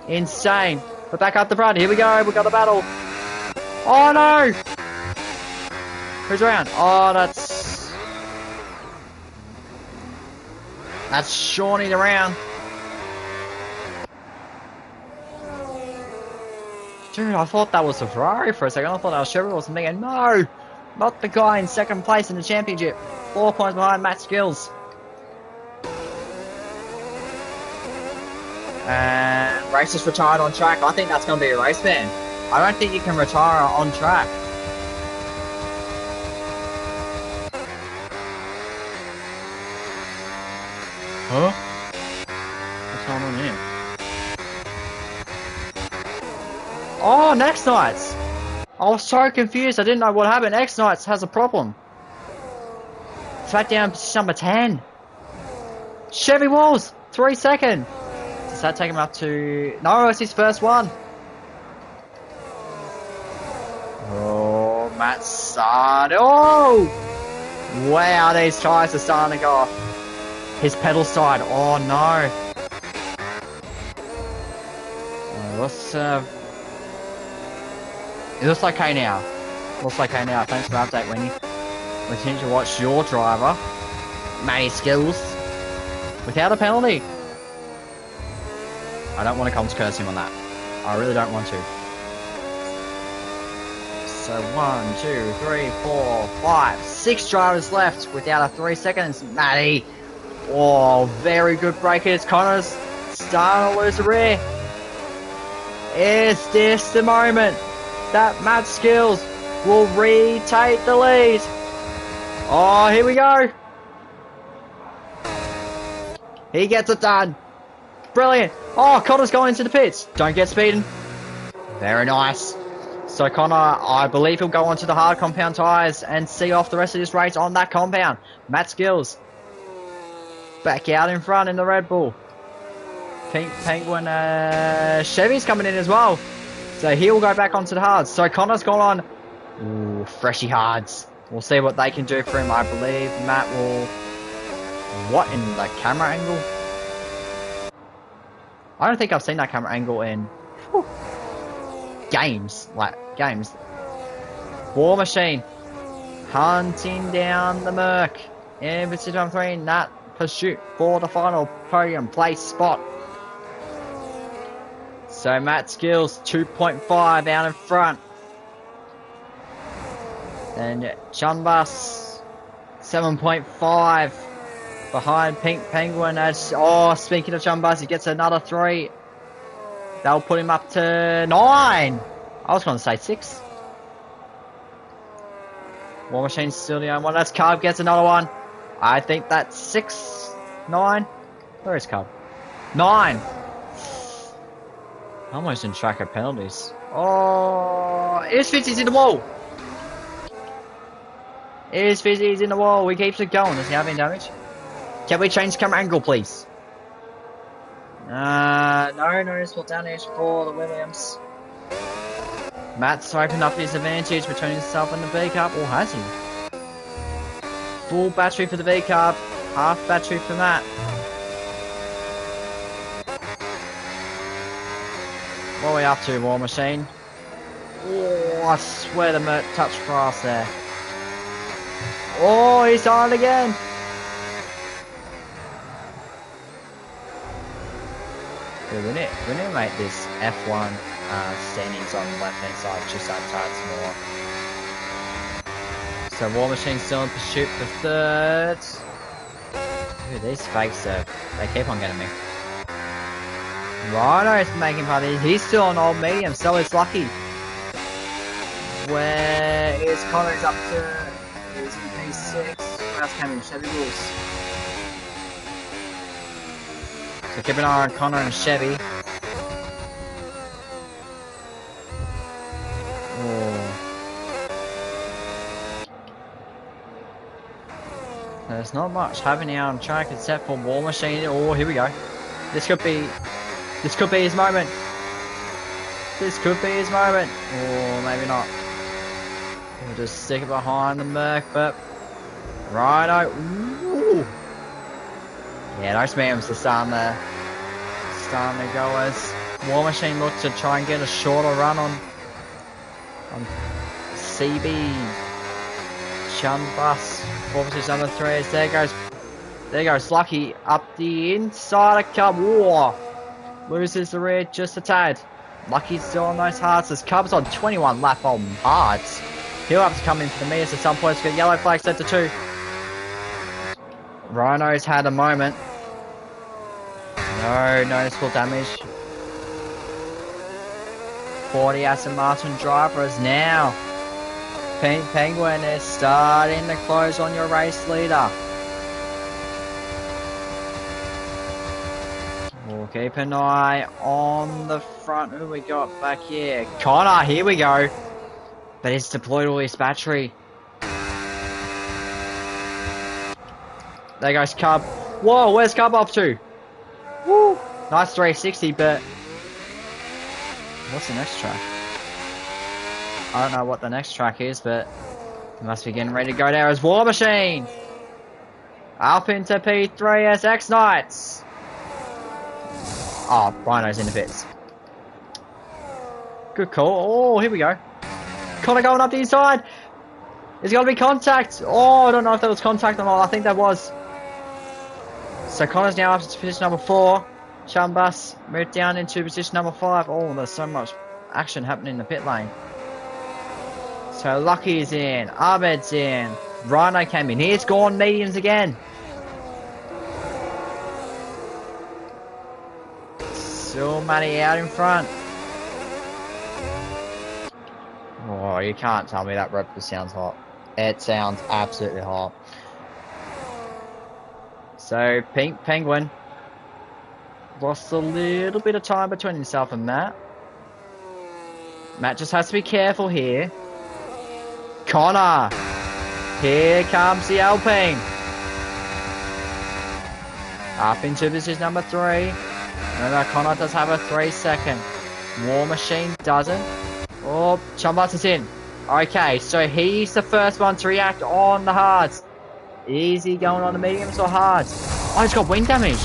Speaker 1: Insane. But back up the front. Here we go. We got a battle. Oh, no! Who's around? Oh, That's Shawnee around. Dude, I thought that was a Ferrari for a second. I thought that was Chevrolet or something. And no! Not the guy in 2nd place in the championship. 4 points behind Matt Skills. And racist retired on track. I think that's going to be a race ban. I don't think you can retire on track. Huh? What's going on here? Oh, Next Nights! I was so confused. I didn't know what happened. Next Nights has a problem. Flat down number 10. Chevy Walls, 3 seconds. Does that take him up to... No, it's his first one. Oh, Matt started. Oh! Wow, these tyres are starting to go off. His pedal side. Oh, no. Let's... It looks like okay now. Looks like okay now. Thanks for the update, Winnie. We continue to watch your driver, Matty Skills, without a penalty. I don't want to come to curse him on that. I really don't want to. So 1, 2, 3, 4, 5, 6 drivers left without a 3 seconds. Matty. Oh, very good breakers. Connor's starting to lose the rear. Is this the moment that Matt Skills will retake the lead? Oh, here we go. He gets it done. Brilliant. Oh, Connor's going into the pits. Don't get speeding. Very nice. So Connor, I believe he'll go onto the hard compound tyres and see off the rest of this race on that compound. Matt Skills back out in front in the Red Bull. Pink Penguin, Chevy's coming in as well. So he'll go back onto the hards. So Connor's gone on. Ooh, freshy hards. We'll see what they can do for him. I believe Matt will... What, in the camera angle? I don't think I've seen that camera angle in... games. War Machine hunting down the Merc. In position number 3 in that pursuit for the final podium place spot. So Matt Skills 2.5 out in front. And Chunbus 7.5 behind Pink Penguin. As speaking of Chunbus, he gets another 3. That'll put him up to 9. I was going to say 6. War Machine's still the only one. That's Cub gets another one. I think that's 6, 9. Where is Cub? 9. Almost in track of penalties. Oh, here's Fizzy's in the wall. Here's Fizzy's in the wall. He keeps it going. Does he have any damage? Can we change camera angle, please? No noticeable damage for the Williams. Matt's opened up his advantage between himself and the V-Cup. Or has he? Full battery for the V-Cup. Half battery for Matt. What are we up to, War Machine? Oh, I swear the Mert touched grass there. Oh, he's on again. Yeah, we need to make this F1 standings on the left hand side just that tight more. So War Machine's still in pursuit for 3rd. Dude, these fakes they keep on getting me. Rhino's making part of these. He's still on old medium, so it's lucky. Where is Connor's up to? He's in P6. What else came in? Chevy Rules. So keep an eye on Connor and Chevy. Oh. There's not much happening out on track except for War Machine. Oh, here we go. This could be his moment. This could be his moment. Or maybe not. We'll just stick it behind the Merc, but Rhino. Ooh. Yeah, those mediums are starting to go as War Machine looks to try and get a shorter run on CB Chunbus. Obviously number 3 is there goes Lucky up the inside of Cub. Whoa. Loses the rear just a tad. Lucky's still on those hards as Cub's on 21 lap on hards. He'll have to come in for the meters at some point to get yellow flag set to 2. Rhino's had a moment. No noticeable damage. 40 Aston Martin drivers now. Pink Penguin is starting to close on your race leader. We'll keep an eye on the front. Who we got back here? Connor, here we go. But he's deployed all his battery. There goes Cub. Whoa, where's Cub up to? Woo! Nice 360, but what's the next track? I don't know what the next track is, but he must be getting ready to go there as War Machine. Up into P3 as X-Knights. Oh, Rhino's in the bits. Good call. Oh, here we go. Connor going up the inside. There's got to be contact. Oh, I don't know if that was contact or not. I think that was. So Connor's now up to position number 4. Chunbus moved down into position number 5. Oh, there's so much action happening in the pit lane. So Lucky's in. Ahmed's in. Rhino came in. He's gone mediums again. Still Matty out in front. Oh, you can't tell me that Red Bull sounds hot. It sounds absolutely hot. So, Pink Penguin lost a little bit of time between himself and Matt. Matt just has to be careful here. Connor! Here comes the Alpine. Up into position number 3. Remember, Connor does have a 3-second. War Machine doesn't. Oh, Chunbus is in. Okay, so he's the first one to react on the hards. Is he going on the mediums or hards? Oh, he's got wind damage.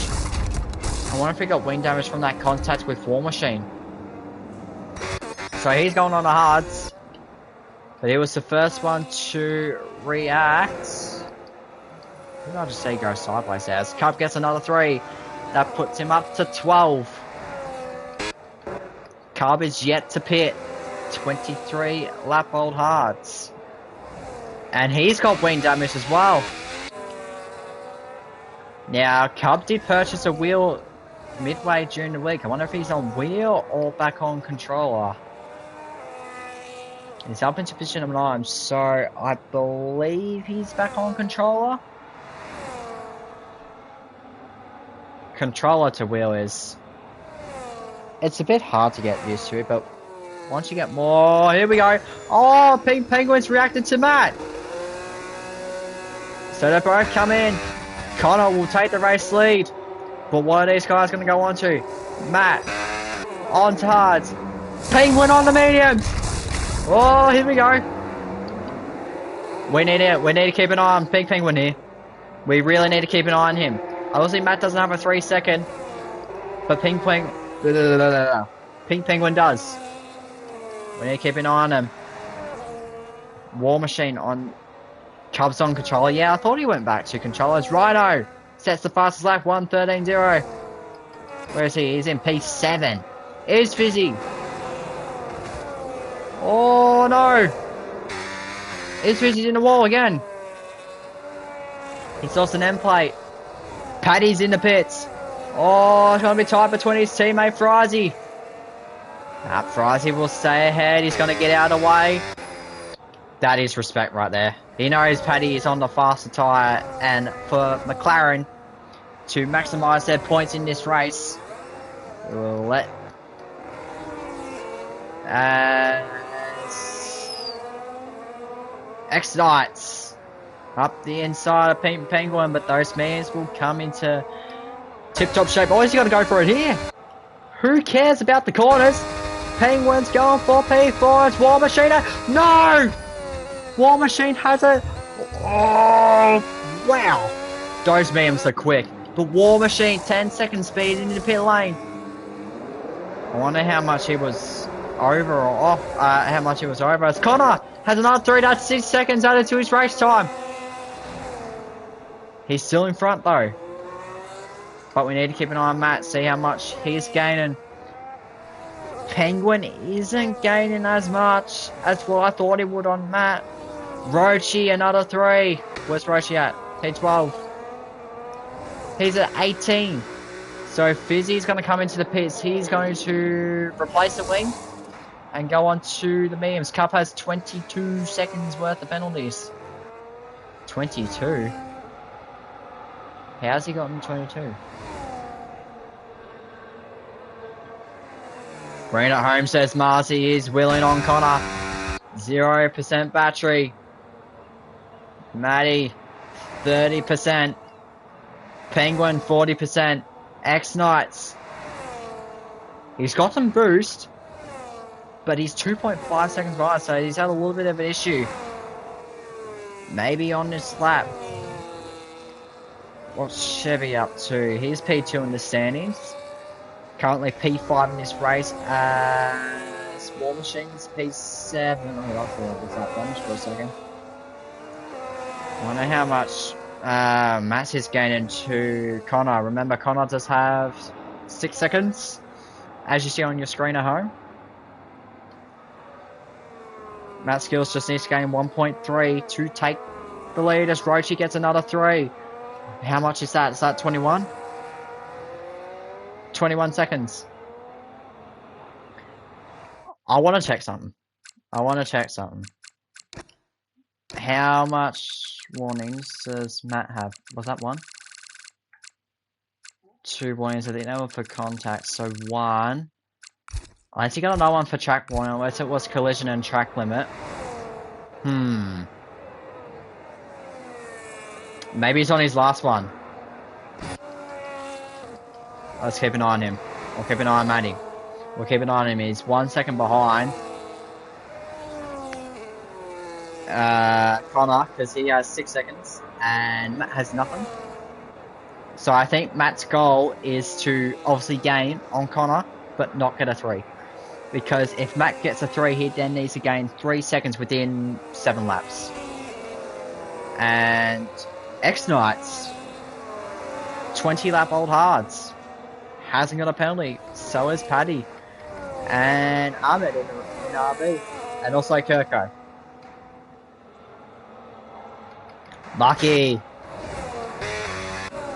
Speaker 1: I wonder if he got wind damage from that contact with War Machine. So he's going on the hards. But he was the first one to react. Did I just say go sideways as Cub gets another 3. That puts him up to 12. Cub is yet to pit. 23 lap old hards. And he's got wing damage as well. Now, Cub did purchase a wheel midway during the week. I wonder if he's on wheel or back on controller. He's up into position of 9, so I believe he's back on controller. Controller to wheel is... It's a bit hard to get used to, but once you get more... Here we go. Oh, Pink Penguin's reacted to Matt. So they both come in. Connor will take the race lead. But what are these guys going to go on to? Matt. On to hards. Penguin on the mediums. Oh, here we go. We need to keep an eye on Pink Penguin here. We really need to keep an eye on him. Obviously, Matt doesn't have a 3-second, but Pink Penguin does. We need to keep an eye on him. War Machine on Cubs on controller. Yeah, I thought he went back to controllers. Rhino sets the fastest lap, 1:13.0. Where is he? He's in P7. Is Fizzy. Oh no! Is Fizzy's in the wall again? He's lost an end plate. Paddy's in the pits. Oh, it's going to be tight between his teammate Frizy. Frizy will stay ahead. He's going to get out of the way. That is respect right there. He knows Paddy is on the faster tyre, and for McLaren to maximise their points in this race, we'll let X-Knights up the inside of Pink Penguin, but those mares will come into tip-top shape. Oh, he's going to go for it here. Who cares about the corners? Penguin's going for P4. It's War Machine. No! War Machine has it. Oh, wow. Those memes are quick. The War Machine, 10-second speed into the pit lane. I wonder how much he was over or off. How much he was over. As Connor has another 3. That's 6 seconds added to his race time. He's still in front though. But we need to keep an eye on Matt, see how much he's gaining. Penguin isn't gaining as much as what I thought he would on Matt. Rochi, another 3. Where's Rochi at? P12. He's at 18. So Fizzy's going to come into the pits. He's going to replace the wing and go on to the mediums. Cup has 22 seconds worth of penalties. 22? How's he gotten 22? Green at home says Marcy is willing on Connor. 0% battery. Matty, 30%. Penguin, 40%. X-Knights. He's got some boost, but he's 2.5 seconds behind, so he's had a little bit of an issue. Maybe on this lap. What's Chevy up to? He's P2 in the standings. Currently P5 in this race. War Machine's P7. Oh, I thought it was that one for a second. I wonder how much Matt is gaining to Connor. Remember, Connor does have 6 seconds, as you see on your screen at home. Matt Skills just needs to gain 1.3 to take the lead as Rochi gets another 3. How much is that? Is that 21? 21 seconds. I want to check something. How much warnings does Matt have? Was that 1? 2 warnings. I think they were for contact. So 1. I think I got another one for track warning, unless it was collision and track limit. Maybe he's on his last one. Let's keep an eye on him. We'll keep an eye on Matty. We'll keep an eye on him. He's 1 second behind Connor, because he has 6 seconds and Matt has nothing. So I think Matt's goal is to obviously gain on Connor, but not get a 3. Because if Matt gets a 3, he then needs to gain 3 seconds within 7 laps. And X-Knights, 20 lap old hards, hasn't got a penalty. So is Paddy. And Ahmed in RB. And also Kirko. Lucky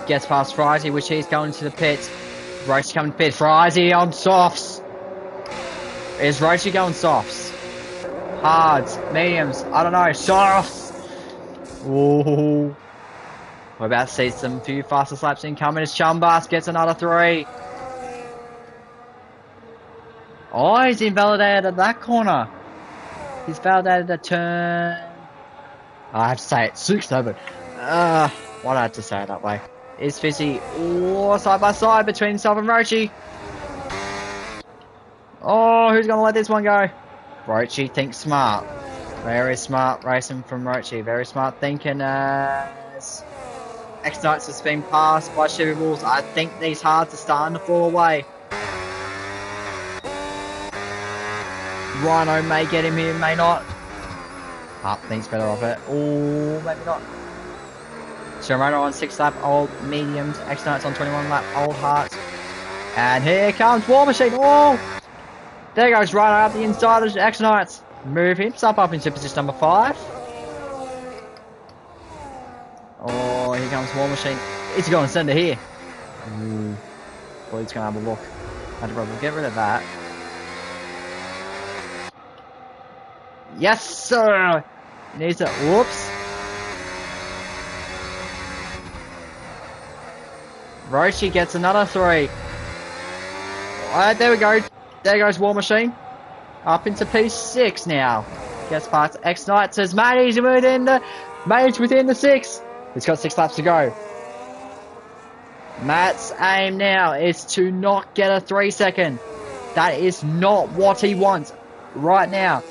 Speaker 1: gets past Frizy, which he's going to the pit. Roach coming to pit. Frizy on softs. Is Roachy going softs? Hards, mediums, I don't know, softs. Ooh. We're about to see some few fastest laps incoming as Chumbas gets another 3. Oh, he's invalidated that corner. He's validated a turn. I have to say it, 6-7. Why do I have to say it that way? Is Fizzy, oh, side by side between himself and Roachy. Oh, who's gonna let this one go? Roachy thinks smart. Very smart racing from Roachy. Very smart thinking as X-Knights has been passed by Chevy Wolves. I think these hards are starting to fall away. Rhino may get him here, may not. Thinks better of it. Oh, maybe not. So Rhino on 6 lap old mediums. X-Knights on 21 lap old hearts. And here comes War Machine. Oh! There goes Rhino up the inside of X-Knights. Move himself up into position number 5. Oh, here comes War Machine. Is he going to send it here? Ooh. Well, he's going to have a look. We'll get rid of that. Yes, sir! He needs to... Whoops. Roshi gets another 3. Alright, there we go. There goes War Machine. Up into P6 now. Gets past X-Knights as Matty's within the 6. He's got 6 laps to go. Matt's aim now is to not get a 3 second. That is not what he wants right now.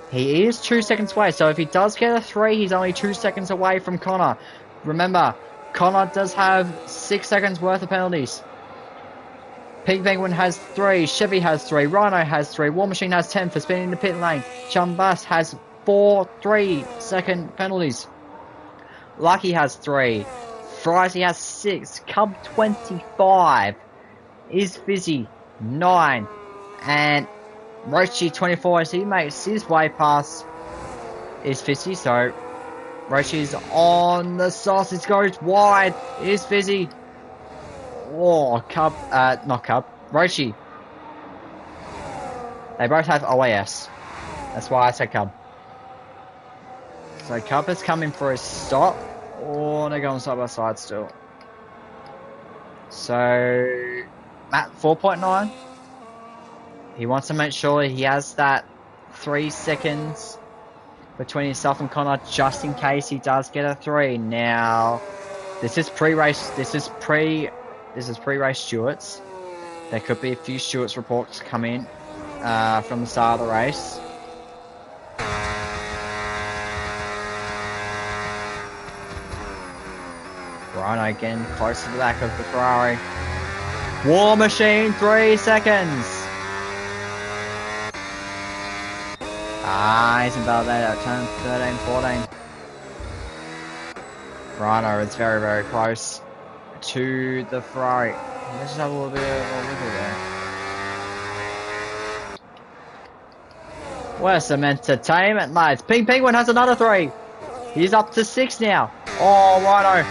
Speaker 1: He is 2 seconds away, so if he does get a 3, he's only 2 seconds away from Connor. Remember, Connor does have 6 seconds worth of penalties. Pink Penguin has 3, Chevy has 3, Rhino has 3, War Machine has 10 for spinning the pit lane. Chumbas has 4 3-second penalties. Lucky has 3, Frizy has 6, Cub 25, Is Fizzy 9, and Roachy 24 as he makes his way past Is Fizzy. So Roachy's on the sausage, goes wide. Is Fizzy. Oh, Cub, not Cub, Roachy. They both have OAS. That's why I said Cub. So Cub is coming for his stop. Oh, they're going side by side still. So, Matt 4.9. He wants to make sure he has that 3 seconds between himself and Connor just in case he does get a 3. Now, this is pre-race, this is pre-race Stewarts. There could be a few Stewarts reports come in from the start of the race. Rhino again close to the back of the Ferrari. War Machine 3 seconds. He's invalidated at turn 13, 14. Rhino is very, very close to the Ferrari. Let's just have a little bit of a wiggle there. Where's some entertainment, lads? Pink Penguin has another 3. He's up to 6 now. Oh, Rhino.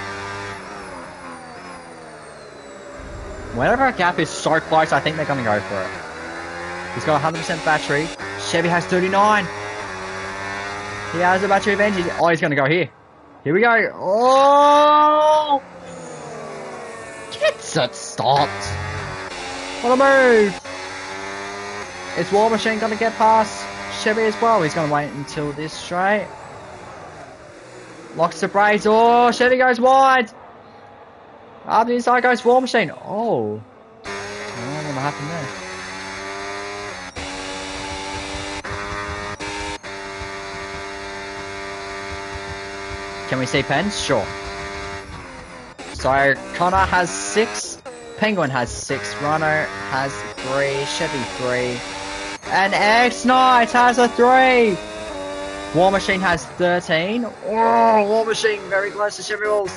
Speaker 1: Whenever a gap is so close, I think they're going to go for it. He's got 100% battery. Chevy has 39. He has a battery advantage. Oh, he's going to go here. Here we go. Oh! Gets it stopped. What a move. Is War Machine going to get past Chevy as well? He's going to wait until this straight. Locks the brakes. Oh, Chevy goes wide. Up the inside goes War Machine. Oh. I don't know what happened there. Can we see pens? Sure. So, Connor has 6. Penguin has 6. Rhino has 3. Chevy 3. And X-Knight has a 3. War Machine has 13. Oh, War Machine very close to Chevy Walls.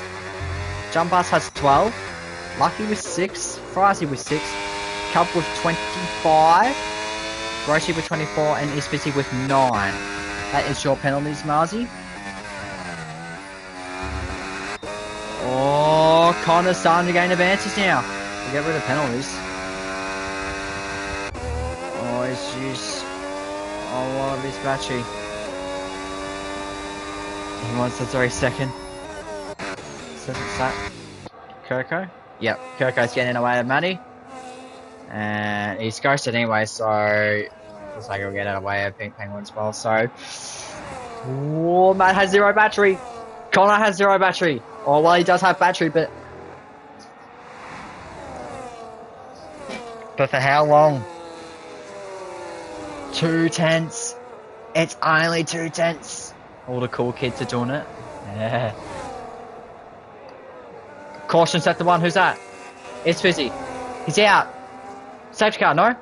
Speaker 1: Jump Bus has 12. Lucky with 6. Frizy with 6. Cub with 25. Roshi with 24. And Ispity with 9. That is your penalties, Marzi. Oh, Connor's starting to gain advances now. We'll get rid of penalties. Oh, he's used a lot of his battery. He wants the 3 second. Says it's that. Kirko? Yep, Kirko's getting away with Matty. And he's ghosted anyway, so looks like he'll get away with Pink Penguin as well. So, oh, Matt has 0 battery. Connor has 0 battery. Oh, well, he does have battery, but for how long? 2 tenths. It's only 2 tenths. All the cool kids are doing it. Yeah. Caution set the 1. Who's that? It's Fizzy. He's out. Safety car, no?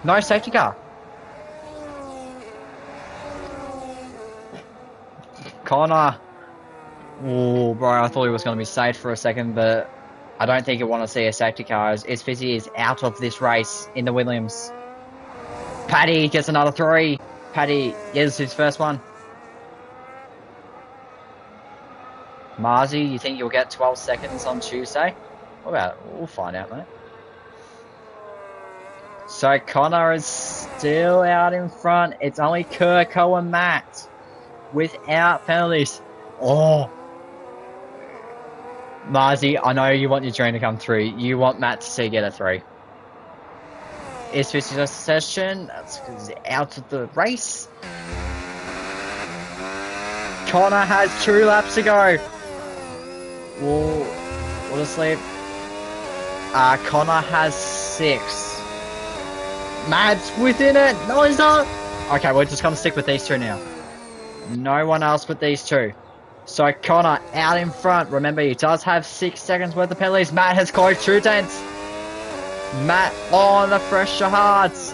Speaker 1: No safety car. Connor. Oh, bro, I thought he was going to be safe for a second, but I don't think you want to see a safety car. It's Fizzy is out of this race in the Williams. Paddy gets another 3. Paddy gets his first one. Marzi, you think you'll get 12 seconds on Tuesday? What about it? We'll find out, mate. So Connor is still out in front. It's only Kirko and Matt without penalties. Oh. Marzi, I know you want your dream to come through. You want Matt to see get a 3. Is this a session? That's because he's out of the race. Connor has 2 laps to go. We'll just leave. Connor has 6. Matt's within it. No, he's not. Okay, we're just going to stick with these 2 now. No one else but these 2. So Connor out in front. Remember, he does have 6 seconds worth of penalties. Matt has closed 2 tenths. Matt on the fresher hearts.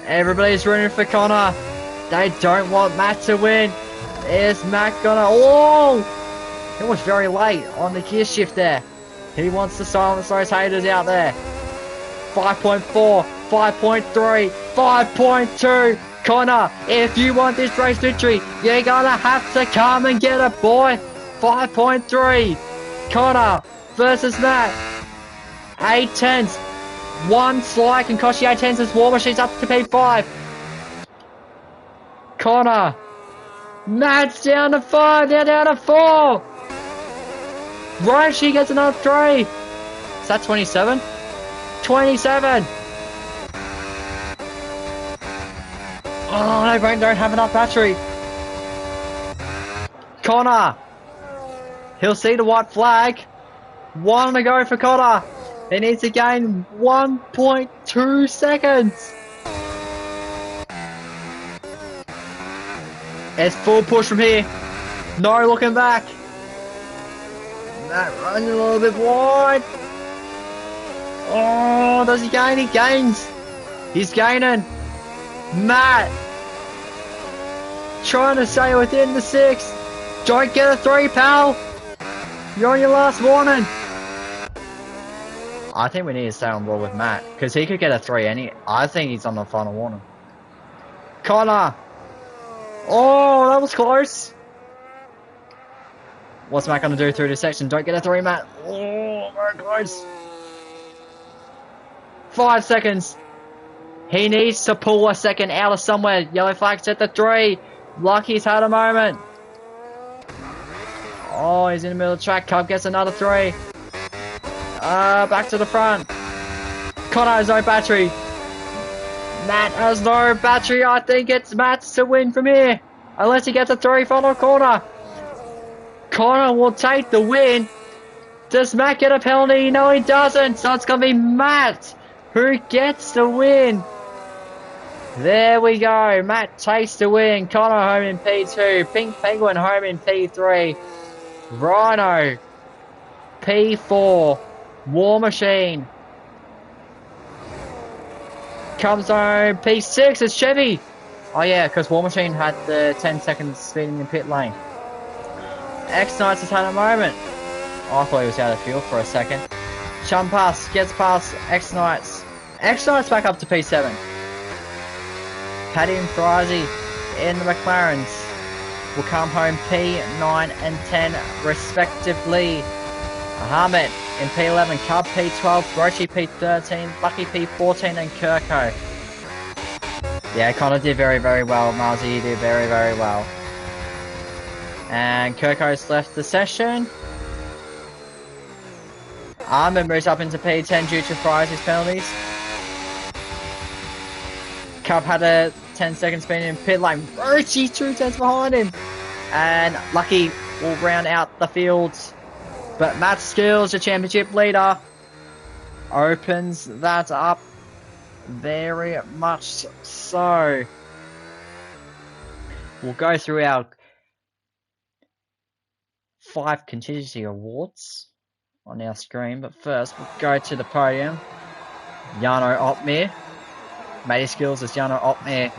Speaker 1: Everybody's rooting for Connor. They don't want Matt to win. Is Matt gonna... Oh! He was very late on the gear shift there. He wants to silence those haters out there. 5.4, 5.3, 5.2. Connor, if you want this race victory, you're gonna have to come and get it, boy. 5.3. Connor versus Matt. 8 tenths. 1 slide can cost you 8 tenths as War Machine's up to P5. Connor. Matt's down to 5. They're down to 4. Roshi gets another 3. Is that 27? 27. Oh, they don't have enough battery. Connor. He'll see the white flag. 1 to go for Connor. He needs to gain 1.2 seconds. It's full push from here. No looking back. Matt running a little bit wide. Oh, does he gain? He gains. He's gaining. Matt. Trying to stay within the 6. Don't get a 3, pal. You're on your last warning. I think we need to stay on board with Matt, because he could get a 3 I think he's on the final warning. Connor! Oh, that was close! What's Matt going to do through this section? Don't get a 3, Matt! Oh, very close! 5 seconds! He needs to pull a second out of somewhere. Yellow flag set the 3. Lucky's had a moment. Oh, he's in the middle of the track. Cub gets another 3. Back to the front. Connor has no battery. Matt has no battery. I think it's Matt's to win from here. Unless he gets a 3 final corner. Connor will take the win. Does Matt get a penalty? No, he doesn't. So it's going to be Matt who gets the win. There we go. Matt takes the win. Connor home in P2. Pink Penguin home in P3. Rhino P4. War Machine Comes home, P6, it's Chevy. Oh yeah, because War Machine had the 10 seconds speeding in pit lane. X-Knights has had a moment. Oh, I thought he was out of fuel for a second. Chum pass, gets past X-Knights. X-Knights back up to P7. Paddy and Frizy in the McLarens will come home P9 and 10 respectively. Ahmed in P11, Cub P12, Rochi P13, Lucky P14 and Kirko. Yeah, Connor did very, very well. Marzi, you did very, very well. And Kirko's left the session. Ahmed moves up into P10 due to Fry's penalties. Cub had a 10-second spin in pit lane. Rochi 2 tenths behind him. And Lucky will round out the fields. But Matt Skills, the championship leader, opens that up very much so. We'll go through our 5 contingency awards on our screen, but first we'll go to the podium. Jano Opmeer. Matty Skills is Jano Opmeer.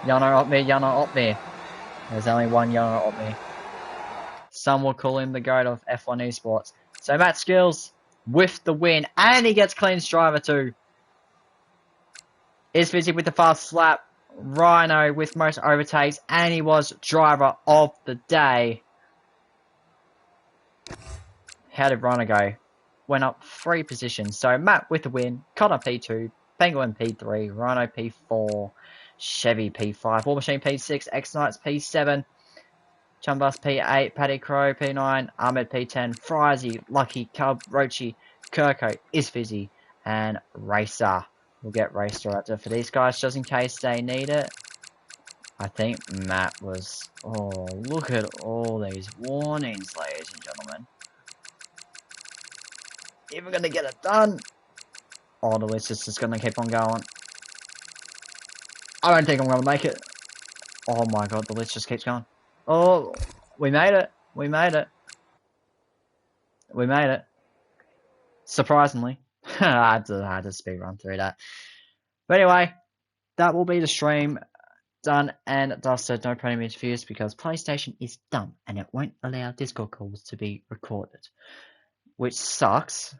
Speaker 1: Jano Opmeer, Jano Opmeer. There's only one Jano Opmeer. Some will call him the GOAT of F1 esports. So Matt Skills with the win, and he gets clean driver too. Is busy with the fast lap. Rhino with most overtakes, and he was driver of the day. How did Rhino go? Went up 3 positions. So Matt with the win, Connor P2, Penguin P3, Rhino P4, Chevy P5, War Machine P6, X-Knights P7, Chumbus P8, Paddy Crow P9, Ahmed P10, Frizy, Lucky, Cub, Rochi, Kirko, Isfizzy, and Racer. We'll get Racer out there for these guys just in case they need it. I think Matt was... Oh, look at all these warnings, ladies and gentlemen. If we're going to get it done... Oh, the list is just going to keep on going. I don't think I'm going to make it. Oh my god, the list just keeps going. Oh, we made it. We made it. We made it. Surprisingly. I had to speed run through that. But anyway, that will be the stream done and dusted. No premium interviews because PlayStation is dumb and it won't allow Discord calls to be recorded. Which sucks.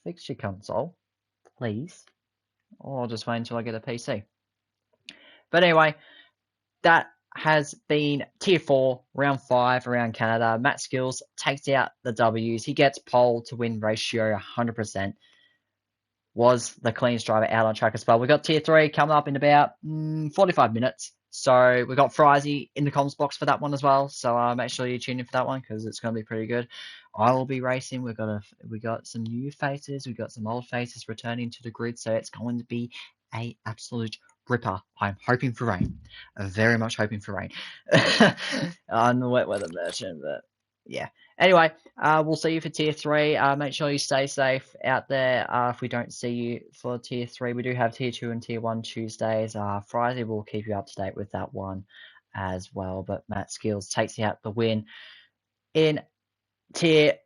Speaker 1: Fix your console, please. Or I'll just wait until I get a PC. But anyway, that has been Tier 4, Round 5 around Canada. Matt Skills takes out the W's. He gets pole to win ratio 100%. Was the cleanest driver out on track as well. We got Tier 3 coming up in about 45 minutes. So we got Frizy in the comms box for that one as well. So make sure you tune in for that one because it's going to be pretty good. I will be racing. We got some new faces. We got some old faces returning to the grid. So it's going to be a absolute ripper. I'm hoping for rain. I'm very much hoping for rain on the wet weather version. But yeah. Anyway, we'll see you for Tier 3. Make sure you stay safe out there. If we don't see you for Tier 3, we do have Tier 2 and Tier 1 Tuesdays. Friday, we'll keep you up to date with that one as well. But Matt Skills takes out the win in Tier